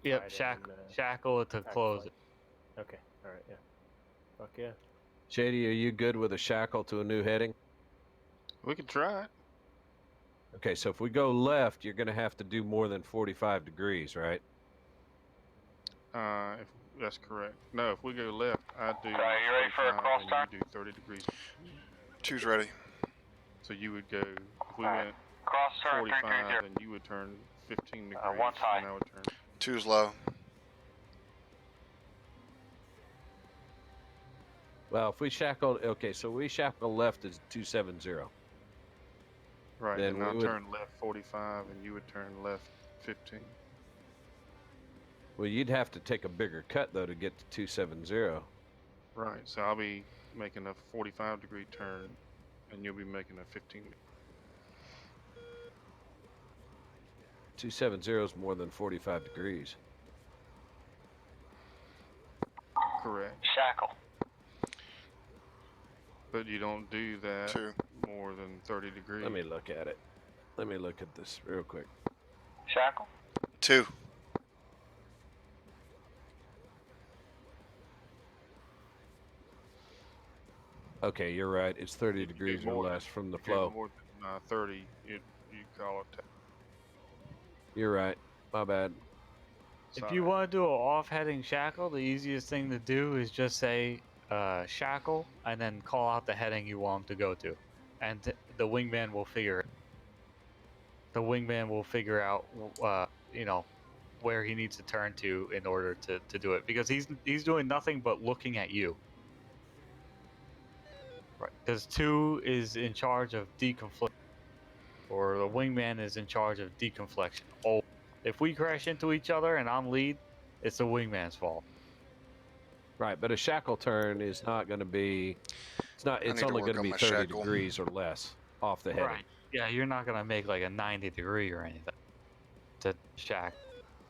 A: Yep,
E: tied in,
A: shackle it to close
E: flight.
A: it.
E: Okay, alright, yeah. Fuck yeah.
D: Shady, are you good with a shackle to a new heading?
C: We could try it.
D: Okay, so if we go left, you're going to have to do more than 45 degrees, right?
C: If that's correct. No, if we go left, I do.
G: Are you ready for a
C: 45
G: cross
C: and
G: turn?
C: you do 30 degrees.
F: 2's ready.
C: So you would go. If we
G: Alright.
C: went
G: Cross turn
C: 45,
G: 330.
C: then you would turn 15 degrees,
G: once high.
C: and I would turn.
F: 2's low.
D: Well, if we shackle, okay, so we shackle left is 270.
C: Right,
D: Then
C: and I'll
D: we would-
C: turn left 45, and you would turn left 15.
D: Well, you'd have to take a bigger cut, though, to get to 270.
C: Right, so I'll be making a 45-degree turn, and you'll be making a 15.
D: 270 is more than 45 degrees.
C: Correct.
G: Shackle.
C: But you don't do that
F: 2.
C: more than 30 degrees.
D: Let me look at it. Let me look at this real quick.
G: Shackle.
F: 2.
D: Okay, you're right. It's 30
C: If you do
D: degrees or
C: more
D: less from the
C: If you
D: flow.
C: do more than 30, you call it.
D: You're right. My bad.
A: If you want to do an off-heading shackle, the easiest thing to do is just say shackle and then call out the heading you want him to go to, and the wingman will figure it. The wingman will figure out, where he needs to turn to in order to do it, because he's doing nothing but looking at you. Right. Because 2 is in charge of deconflict, or the wingman is in charge of deconflection. Oh, if we crash into each other and I'm lead, it's the wingman's fault.
D: Right, but a shackle turn is not going to be. It's not.
F: I
D: It's
F: need to
D: only
F: work
D: going to
F: on
D: be
F: my
D: 30
F: shackle.
D: degrees or less off the heading.
A: Right. Yeah, you're not gonna make like a 90-degree or anything to shackle.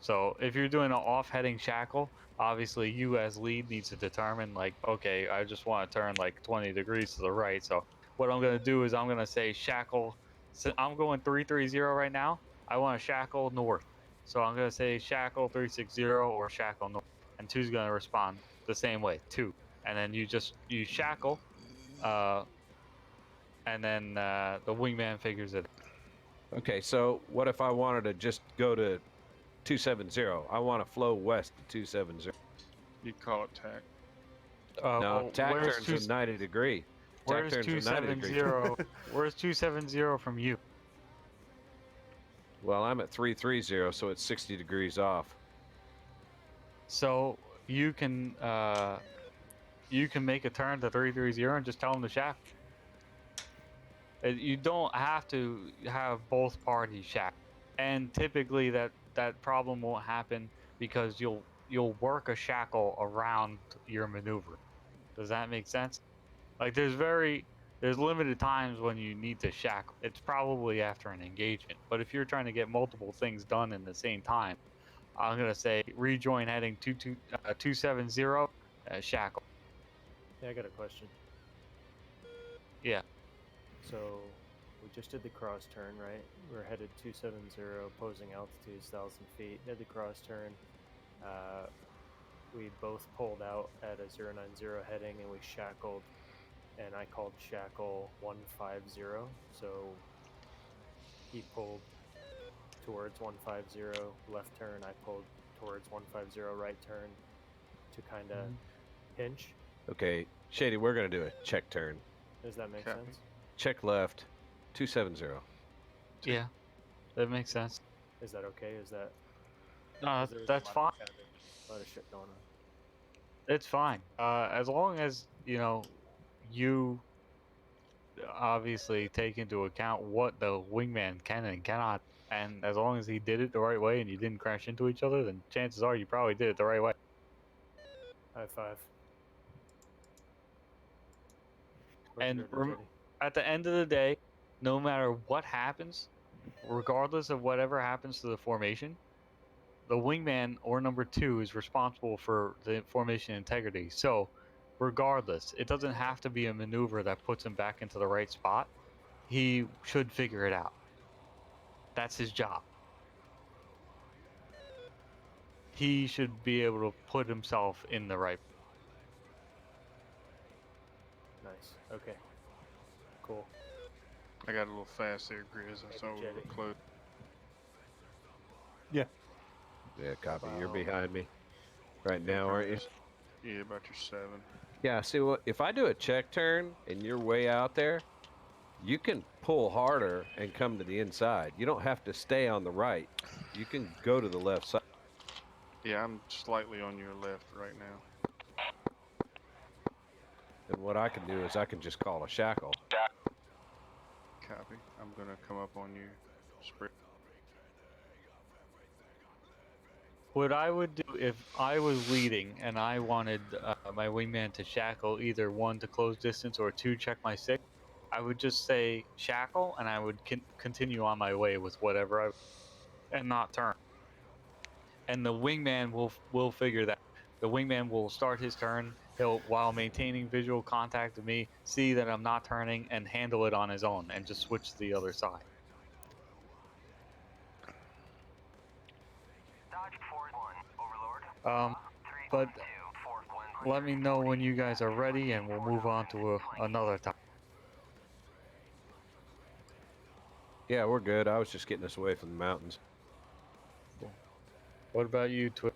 A: So if you're doing an off-heading shackle, obviously you as lead needs to determine like, okay, I just want to turn like 20 degrees to the right. So what I'm gonna do is I'm gonna say shackle. So I'm going 330 right now. I want to shackle north. So I'm gonna say shackle 360 or shackle north, and 2's gonna respond the same way, 2. And then you shackle, and then the wingman figures it.
D: Okay, so what if I wanted to just go to 270? I want to flow west to 270.
C: You'd call it tack.
D: No, tack
A: where's
D: turns a 90 degree. Tack
A: Where's
D: turns a 90 degree.
A: 270? Where's 270 from you?
D: Well, I'm at 330, so it's 60 degrees off.
A: So you can make a turn to 330 and just tell them to shack. You don't have to have both parties shack, and typically that problem won't happen because you'll work a shackle around your maneuver. Does that make sense? Like there's limited times when you need to shackle. It's probably after an engagement. But if you're trying to get multiple things done in the same time, I'm gonna say rejoin heading 270 shackle.
E: Yeah, I got a question.
A: Yeah.
E: So we just did the cross turn, right? We're headed 270, opposing altitude 1,000 feet. Did the cross turn. We both pulled out at a 090 heading and we shackled, and I called shackle 150. So he pulled towards 150 left turn. I pulled towards 150 right turn to kind of pinch.
D: Okay, Shady, we're going to do a check turn.
E: Does that make
C: Copy.
E: sense?
D: Check left, 270.
A: Yeah, that makes sense.
E: Is that okay? Is that?
A: No,
E: There's
A: that's
E: a
A: fine.
E: lot of shit going on.
A: It's fine. As long as you obviously take into account what the wingman can and cannot, and as long as he did it the right way and you didn't crash into each other, then chances are you probably did it the right way.
E: High five.
A: And at the end of the day, no matter what happens, regardless of whatever happens to the formation, the wingman or number 2 is responsible for the formation integrity. So, regardless, it doesn't have to be a maneuver that puts him back into the right spot. He should figure it out. That's his job. He should be able to put himself in the right.
E: Nice. Okay. Cool.
C: I got a little fast there, Grizz. I saw we were close.
B: Yeah.
D: Yeah, copy.
E: Wow.
D: You're behind me right now, aren't you?
C: Yeah, about your 7.
D: Yeah, see, what if I do a check turn and you're way out there, you can pull harder and come to the inside. You don't have to stay on the right. You can go to the left side.
C: Yeah, I'm slightly on your left right now.
D: And what I can do is I can just call a shackle.
C: Copy. I'm gonna come up on you. Spread.
A: What I would do if I was leading and I wanted my wingman to shackle either 1 to close distance or 2 check my 6, I would just say shackle and I would continue on my way with whatever and not turn. And the wingman will figure that. The wingman will start his turn. He'll, while maintaining visual contact with me, see that I'm not turning and handle it on his own and just switch to the other side. But let me know when you guys are ready and we'll move on to another topic.
D: Yeah, we're good. I was just getting us away from the mountains.
A: Cool. What about you, Twitch?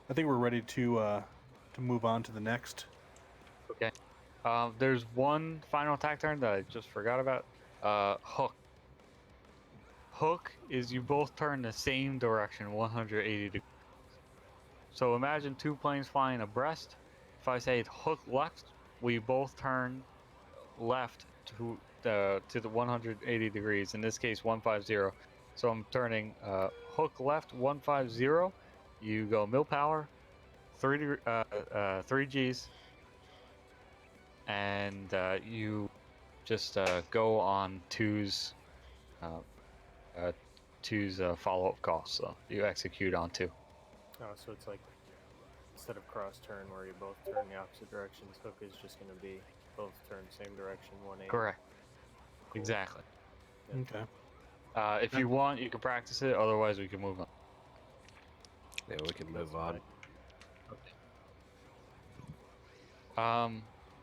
B: I think we're ready to move on to the next.
A: Okay. There's one final attack turn that I just forgot about. Hook. hook is you both turn the same direction, 180 degrees. So imagine two planes flying abreast. If I say hook left, we both turn left to the 180 degrees. In this case, 150. So I'm turning hook left 150. You go mil power, 3 Gs, and you just go on two's follow-up call. So you execute on 2.
E: Oh, so it's like instead of cross turn where you both turn the opposite directions, hook is just going to be both turn same direction, 180.
A: Correct.
E: Cool.
A: Exactly.
B: Okay.
A: If you want, you can practice it. Otherwise, we can move on.
D: Yeah, we can move
E: That's
D: on.
E: right.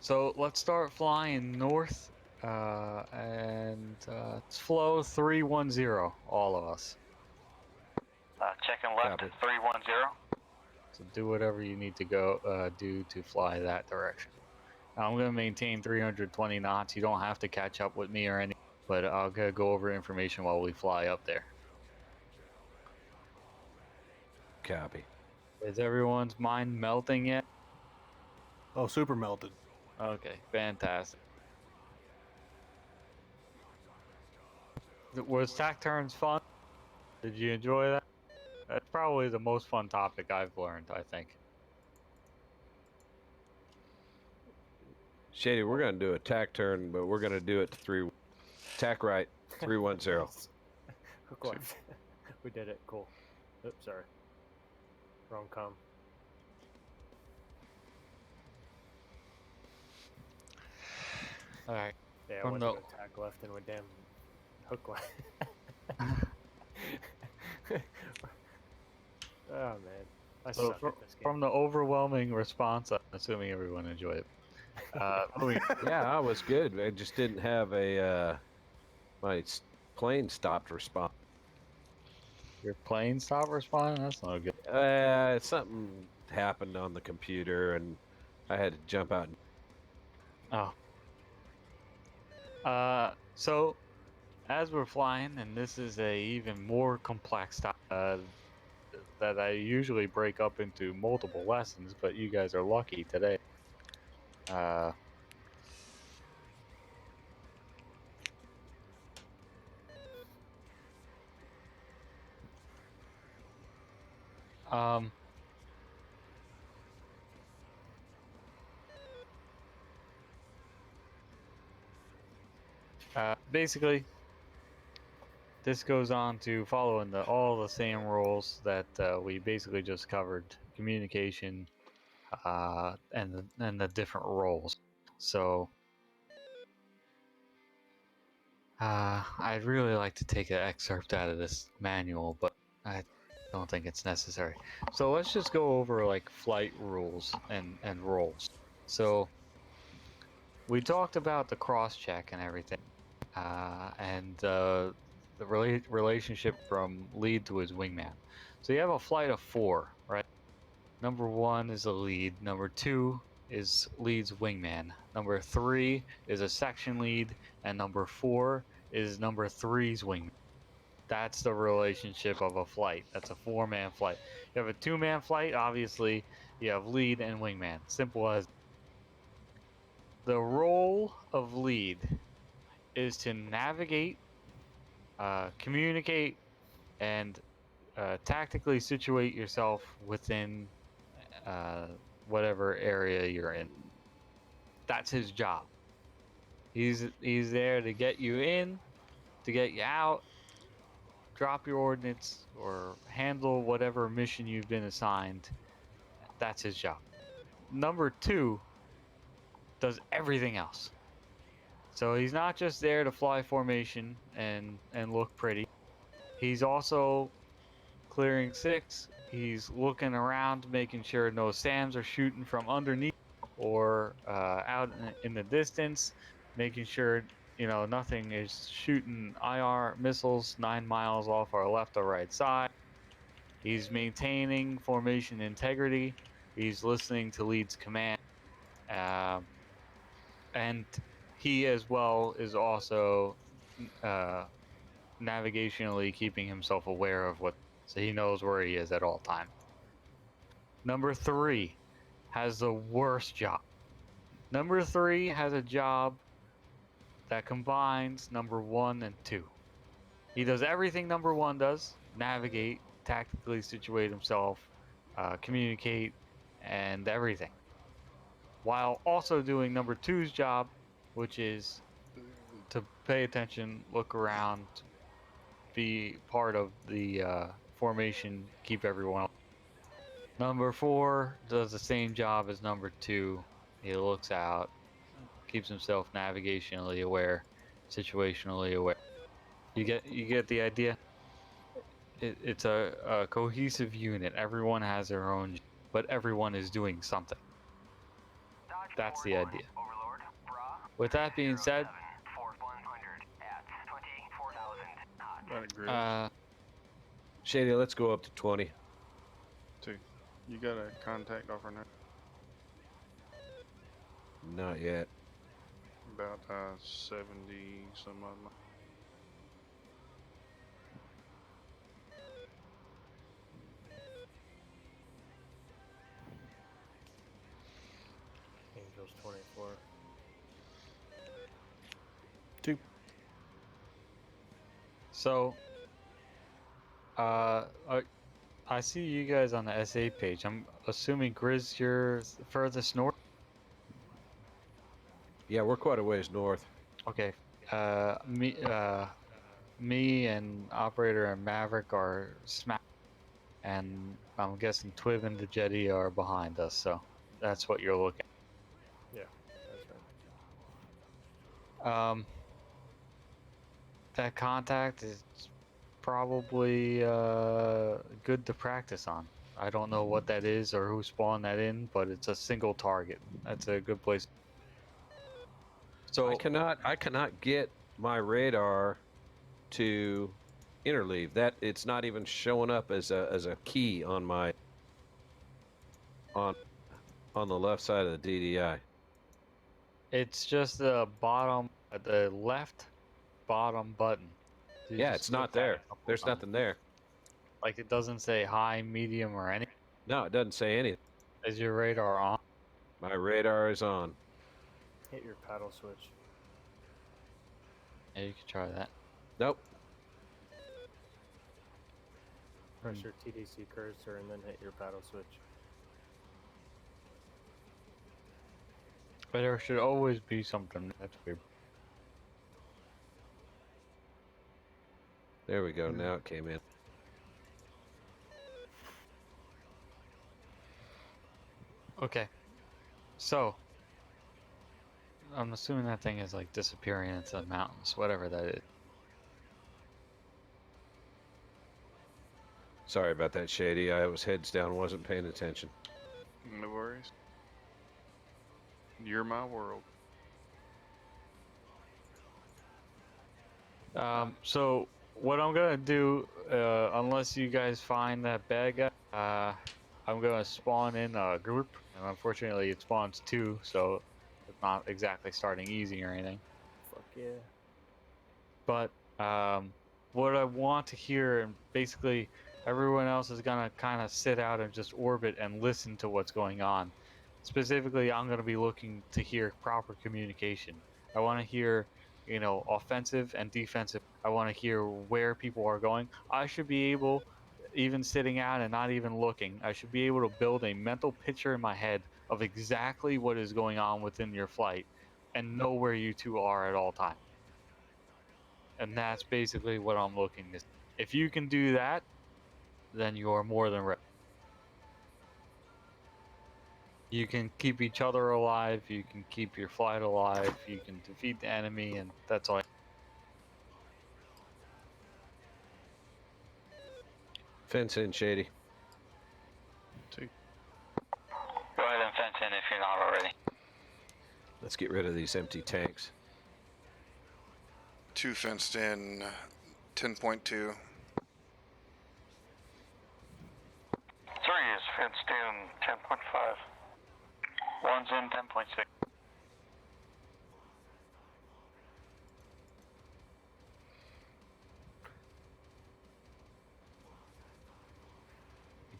A: So let's start flying north, and it's flow 310, all of us.
G: Checking left
D: Copy.
G: at 310.
A: So do whatever you need to do to fly that direction. I'm going to maintain 320 knots. You don't have to catch up with me or anything, but I'll go over information while we fly up there.
D: Copy.
A: Is everyone's mind melting yet?
B: Oh, super melted.
A: Okay, fantastic. Was tack turns fun? Did you enjoy that? That's probably the most fun topic I've learned, I think.
D: Shady, we're going to do a tack turn, but we're going to do it to 3. Tack right, 310.
E: Nice. Hook left. We did it. Cool. Oops, sorry. Wrong com.
A: All right.
E: Yeah, I
A: From
E: went
A: the-
E: to go tack left and went damn hook left. Oh man, I
A: So
E: suck at this game.
A: from the overwhelming response, I'm assuming everyone enjoyed it.
D: Yeah, I was good. I just didn't have my plane stopped responding.
A: Your plane stopped responding? That's not good.
D: Something happened on the computer, and I had to jump out.
A: Oh. So as we're flying, and this is a even more complex topic that I usually break up into multiple lessons, but you guys are lucky today. Basically, this goes on to following all the same rules that we basically just covered: communication, and the different roles. So, I'd really like to take an excerpt out of this manual, but I don't think it's necessary. So let's just go over like flight rules and roles. So we talked about the cross check and everything, and the relationship from lead to his wingman. So you have a flight of 4, right? Number 1 is a lead. Number 2 is lead's wingman. Number 3 is a section lead, and number 4 is number 3's wingman. That's the relationship of a flight. That's a 4-man flight. You have a 2-man flight, obviously you have lead and wingman. Simple as. The role of lead is to navigate, communicate, and tactically situate yourself within whatever area you're in. That's his job. He's there to get you in, to get you out, drop your ordnance, or handle whatever mission you've been assigned. That's his job. Number 2 does everything else. So he's not just there to fly formation and look pretty. He's also clearing 6. He's looking around, making sure no SAMs are shooting from underneath or out in the distance, making sure nothing is shooting IR missiles 9 miles off our left or right side. He's maintaining formation integrity. He's listening to lead's command, and he as well is also navigationally keeping himself aware of what, so he knows where he is at all times. Number 3 has the worst job. Number 3 has a job that combines number 1 and 2. He does everything number 1 does: navigate, tactically situate himself, communicate, and everything, while also doing number 2's job, which is to pay attention, look around, be part of the formation, keep everyone up. Number 4 does the same job as number 2. He looks out, keeps himself navigationally aware, situationally aware. You get the idea? It's a cohesive unit. Everyone has their own, but everyone is doing something. That's the idea. With that being said,
C: About a grid.
D: Shady, let's go up to 20.
I: 2. You got a contact offer now?
D: Not yet.
C: About 70 some odd miles.
E: Angels 24.
B: 2.
A: so I see you guys on the SA page. I'm assuming Grizz, you're furthest north.
D: Yeah, we're quite a ways north.
A: Okay. Me and Operator and Maverick are smack, and I'm guessing Twib and the Jetty are behind us. So that's what you're looking
E: Yeah, that's right.
A: at. That contact is probably good to practice on. I don't know what that is or who spawned that in, but it's a single target. That's a good place. So
D: I cannot get my radar to interleave. That it's not even showing up as a key on my on the left side of the DDI.
A: it's just the left bottom button. You
D: Yeah,
A: just
D: it's not
A: click that
D: there.
A: a couple
D: There's
A: times.
D: nothing there.
A: Like it doesn't say high, medium, or any.
D: No, it doesn't say anything.
A: Is your radar on?
D: My radar is on.
E: Hit your paddle switch.
A: Yeah, you can try that.
D: Nope.
E: Press your TDC cursor and then hit your paddle switch.
A: But there should always be something. That's weird.
D: There we go. Now it came in.
A: Okay. So, I'm assuming that thing is like disappearing into the mountains, whatever that is.
D: Sorry about that, Shady. I was heads down, wasn't paying attention.
I: No worries. You're my world.
A: So what I'm gonna do, unless you guys find that bad guy, I'm gonna spawn in a group, and unfortunately it spawns 2, so it's not exactly starting easy or anything.
E: Fuck yeah.
A: But what I want to hear, and basically everyone else is gonna kind of sit out and just orbit and listen to what's going on. Specifically, I'm gonna be looking to hear proper communication. I want to hear, offensive and defensive. I want to hear where people are going. I should be able, even sitting out and not even looking, I should be able to build a mental picture in my head of exactly what is going on within your flight and know where you two are at all times. And that's basically what I'm looking to. If you can do that, then you're more than ready. You can keep each other alive, you can keep your flight alive, you can defeat the enemy, and that's all.
D: Fence in, Shady.
I: 2.
G: Go ahead and fence in if you're not already.
D: Let's get rid of these empty tanks.
F: 2 fenced in, 10.2.
G: 3 is fenced in 10.5. 1's in 10.6.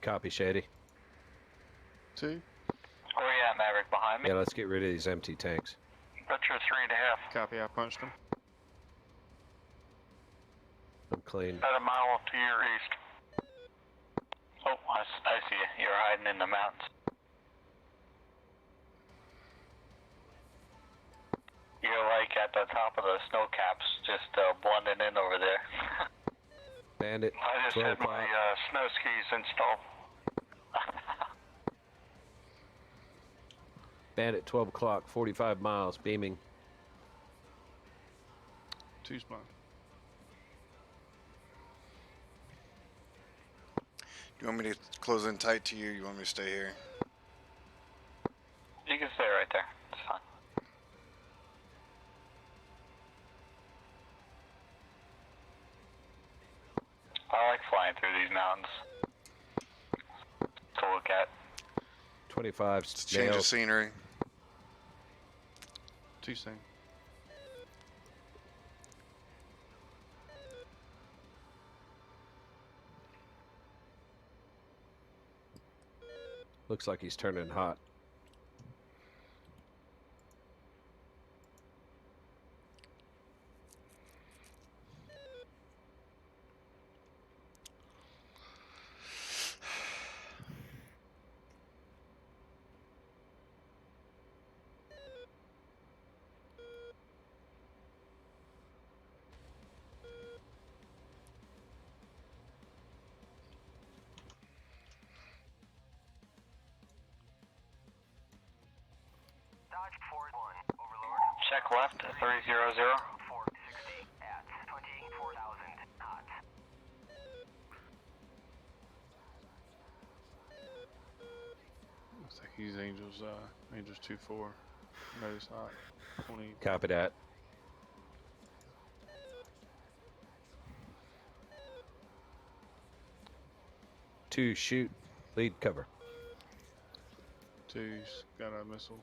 D: Copy, Shady.
C: 2.
G: Where you at, Maverick? Behind me?
D: Yeah, let's get rid of these empty tanks.
G: But you're 3.5.
I: Copy, I punched him.
D: I'm clean.
G: About a mile to your east. Oh, I see you. You're hiding in the mountains. You're like at the top of the snow caps, just blending in over there.
D: Bandit,
G: I just
D: 12
G: had my
D: o'clock.
G: snow skis installed.
D: Bandit, 12 o'clock, 45 miles, beaming.
I: 2's mine.
F: You want me to close in tight to you? You want me to stay here?
G: You can stay right there. It's fine. I like flying through these mountains to look at.
D: 25
F: It's a change of
D: nails.
F: scenery.
I: 2 same.
D: Looks like he's turning hot.
G: Check left, 300.
J: 460 at 24,000 knots.
I: Looks like he's Angels 2-4. Nose hot. 20.
D: Copy that. Two, shoot, lead cover.
I: 2's got a missile.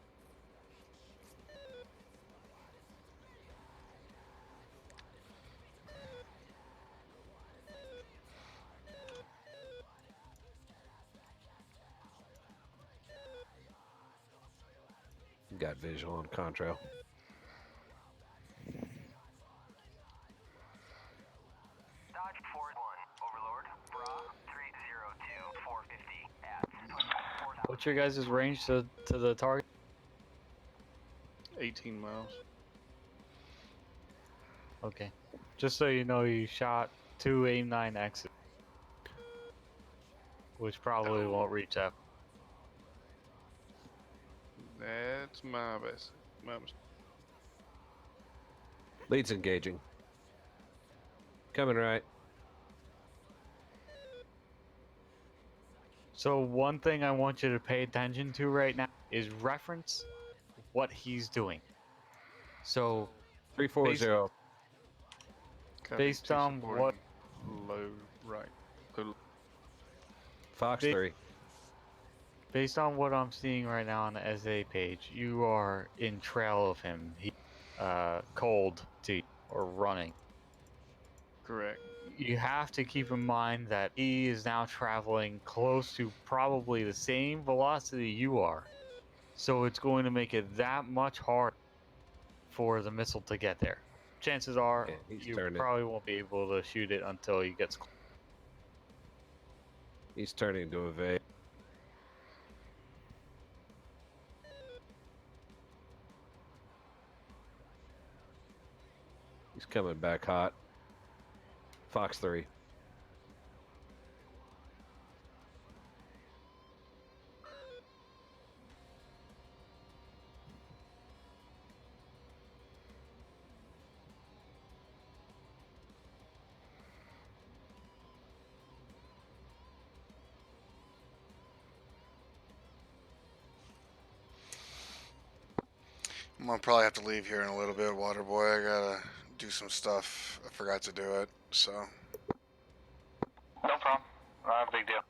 D: Got visual on contrail.
J: Dodge 41, Overlord, Bra 302, 450 at 24,000.
A: What's your guys' range to the target?
I: 18 miles.
A: Okay. Just so you know, you shot 2 AIM-9X's, which probably won't reach that.
I: That's my best. My mistake.
D: Lead's engaging. Coming right.
A: So one thing I want you to pay attention to right now is reference what he's doing. So
D: 340.
I: Copy,
A: Based
I: 2
A: on
I: supporting
A: what-
I: low right. Low,
D: Fox
A: Big-
D: 3.
A: based on what I'm seeing right now on the SA page, you are in trail of him. He cold to or running.
I: correct.
A: You have to keep in mind that he is now traveling close to probably the same velocity you are. So it's going to make it that much harder for the missile to get there. Chances are
D: Yeah, he's
A: you
D: turning.
A: probably won't be able to shoot it until he gets close.
D: He's turning to evade. He's coming back hot. Fox 3.
F: I'm gonna probably have to leave here in a little bit, water boy. I gotta do some stuff. I forgot to do it, so.
G: No problem. Not a big deal.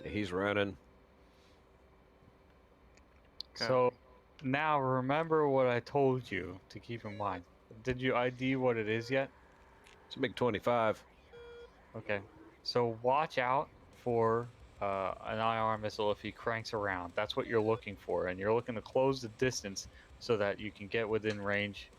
D: He's running.
A: So now remember what I told you to keep in mind. Did you ID what it is yet?
D: It's a MiG-25.
A: Okay. So watch out for an IR missile if he cranks around. That's what you're looking for, and you're looking to close the distance so that you can get within range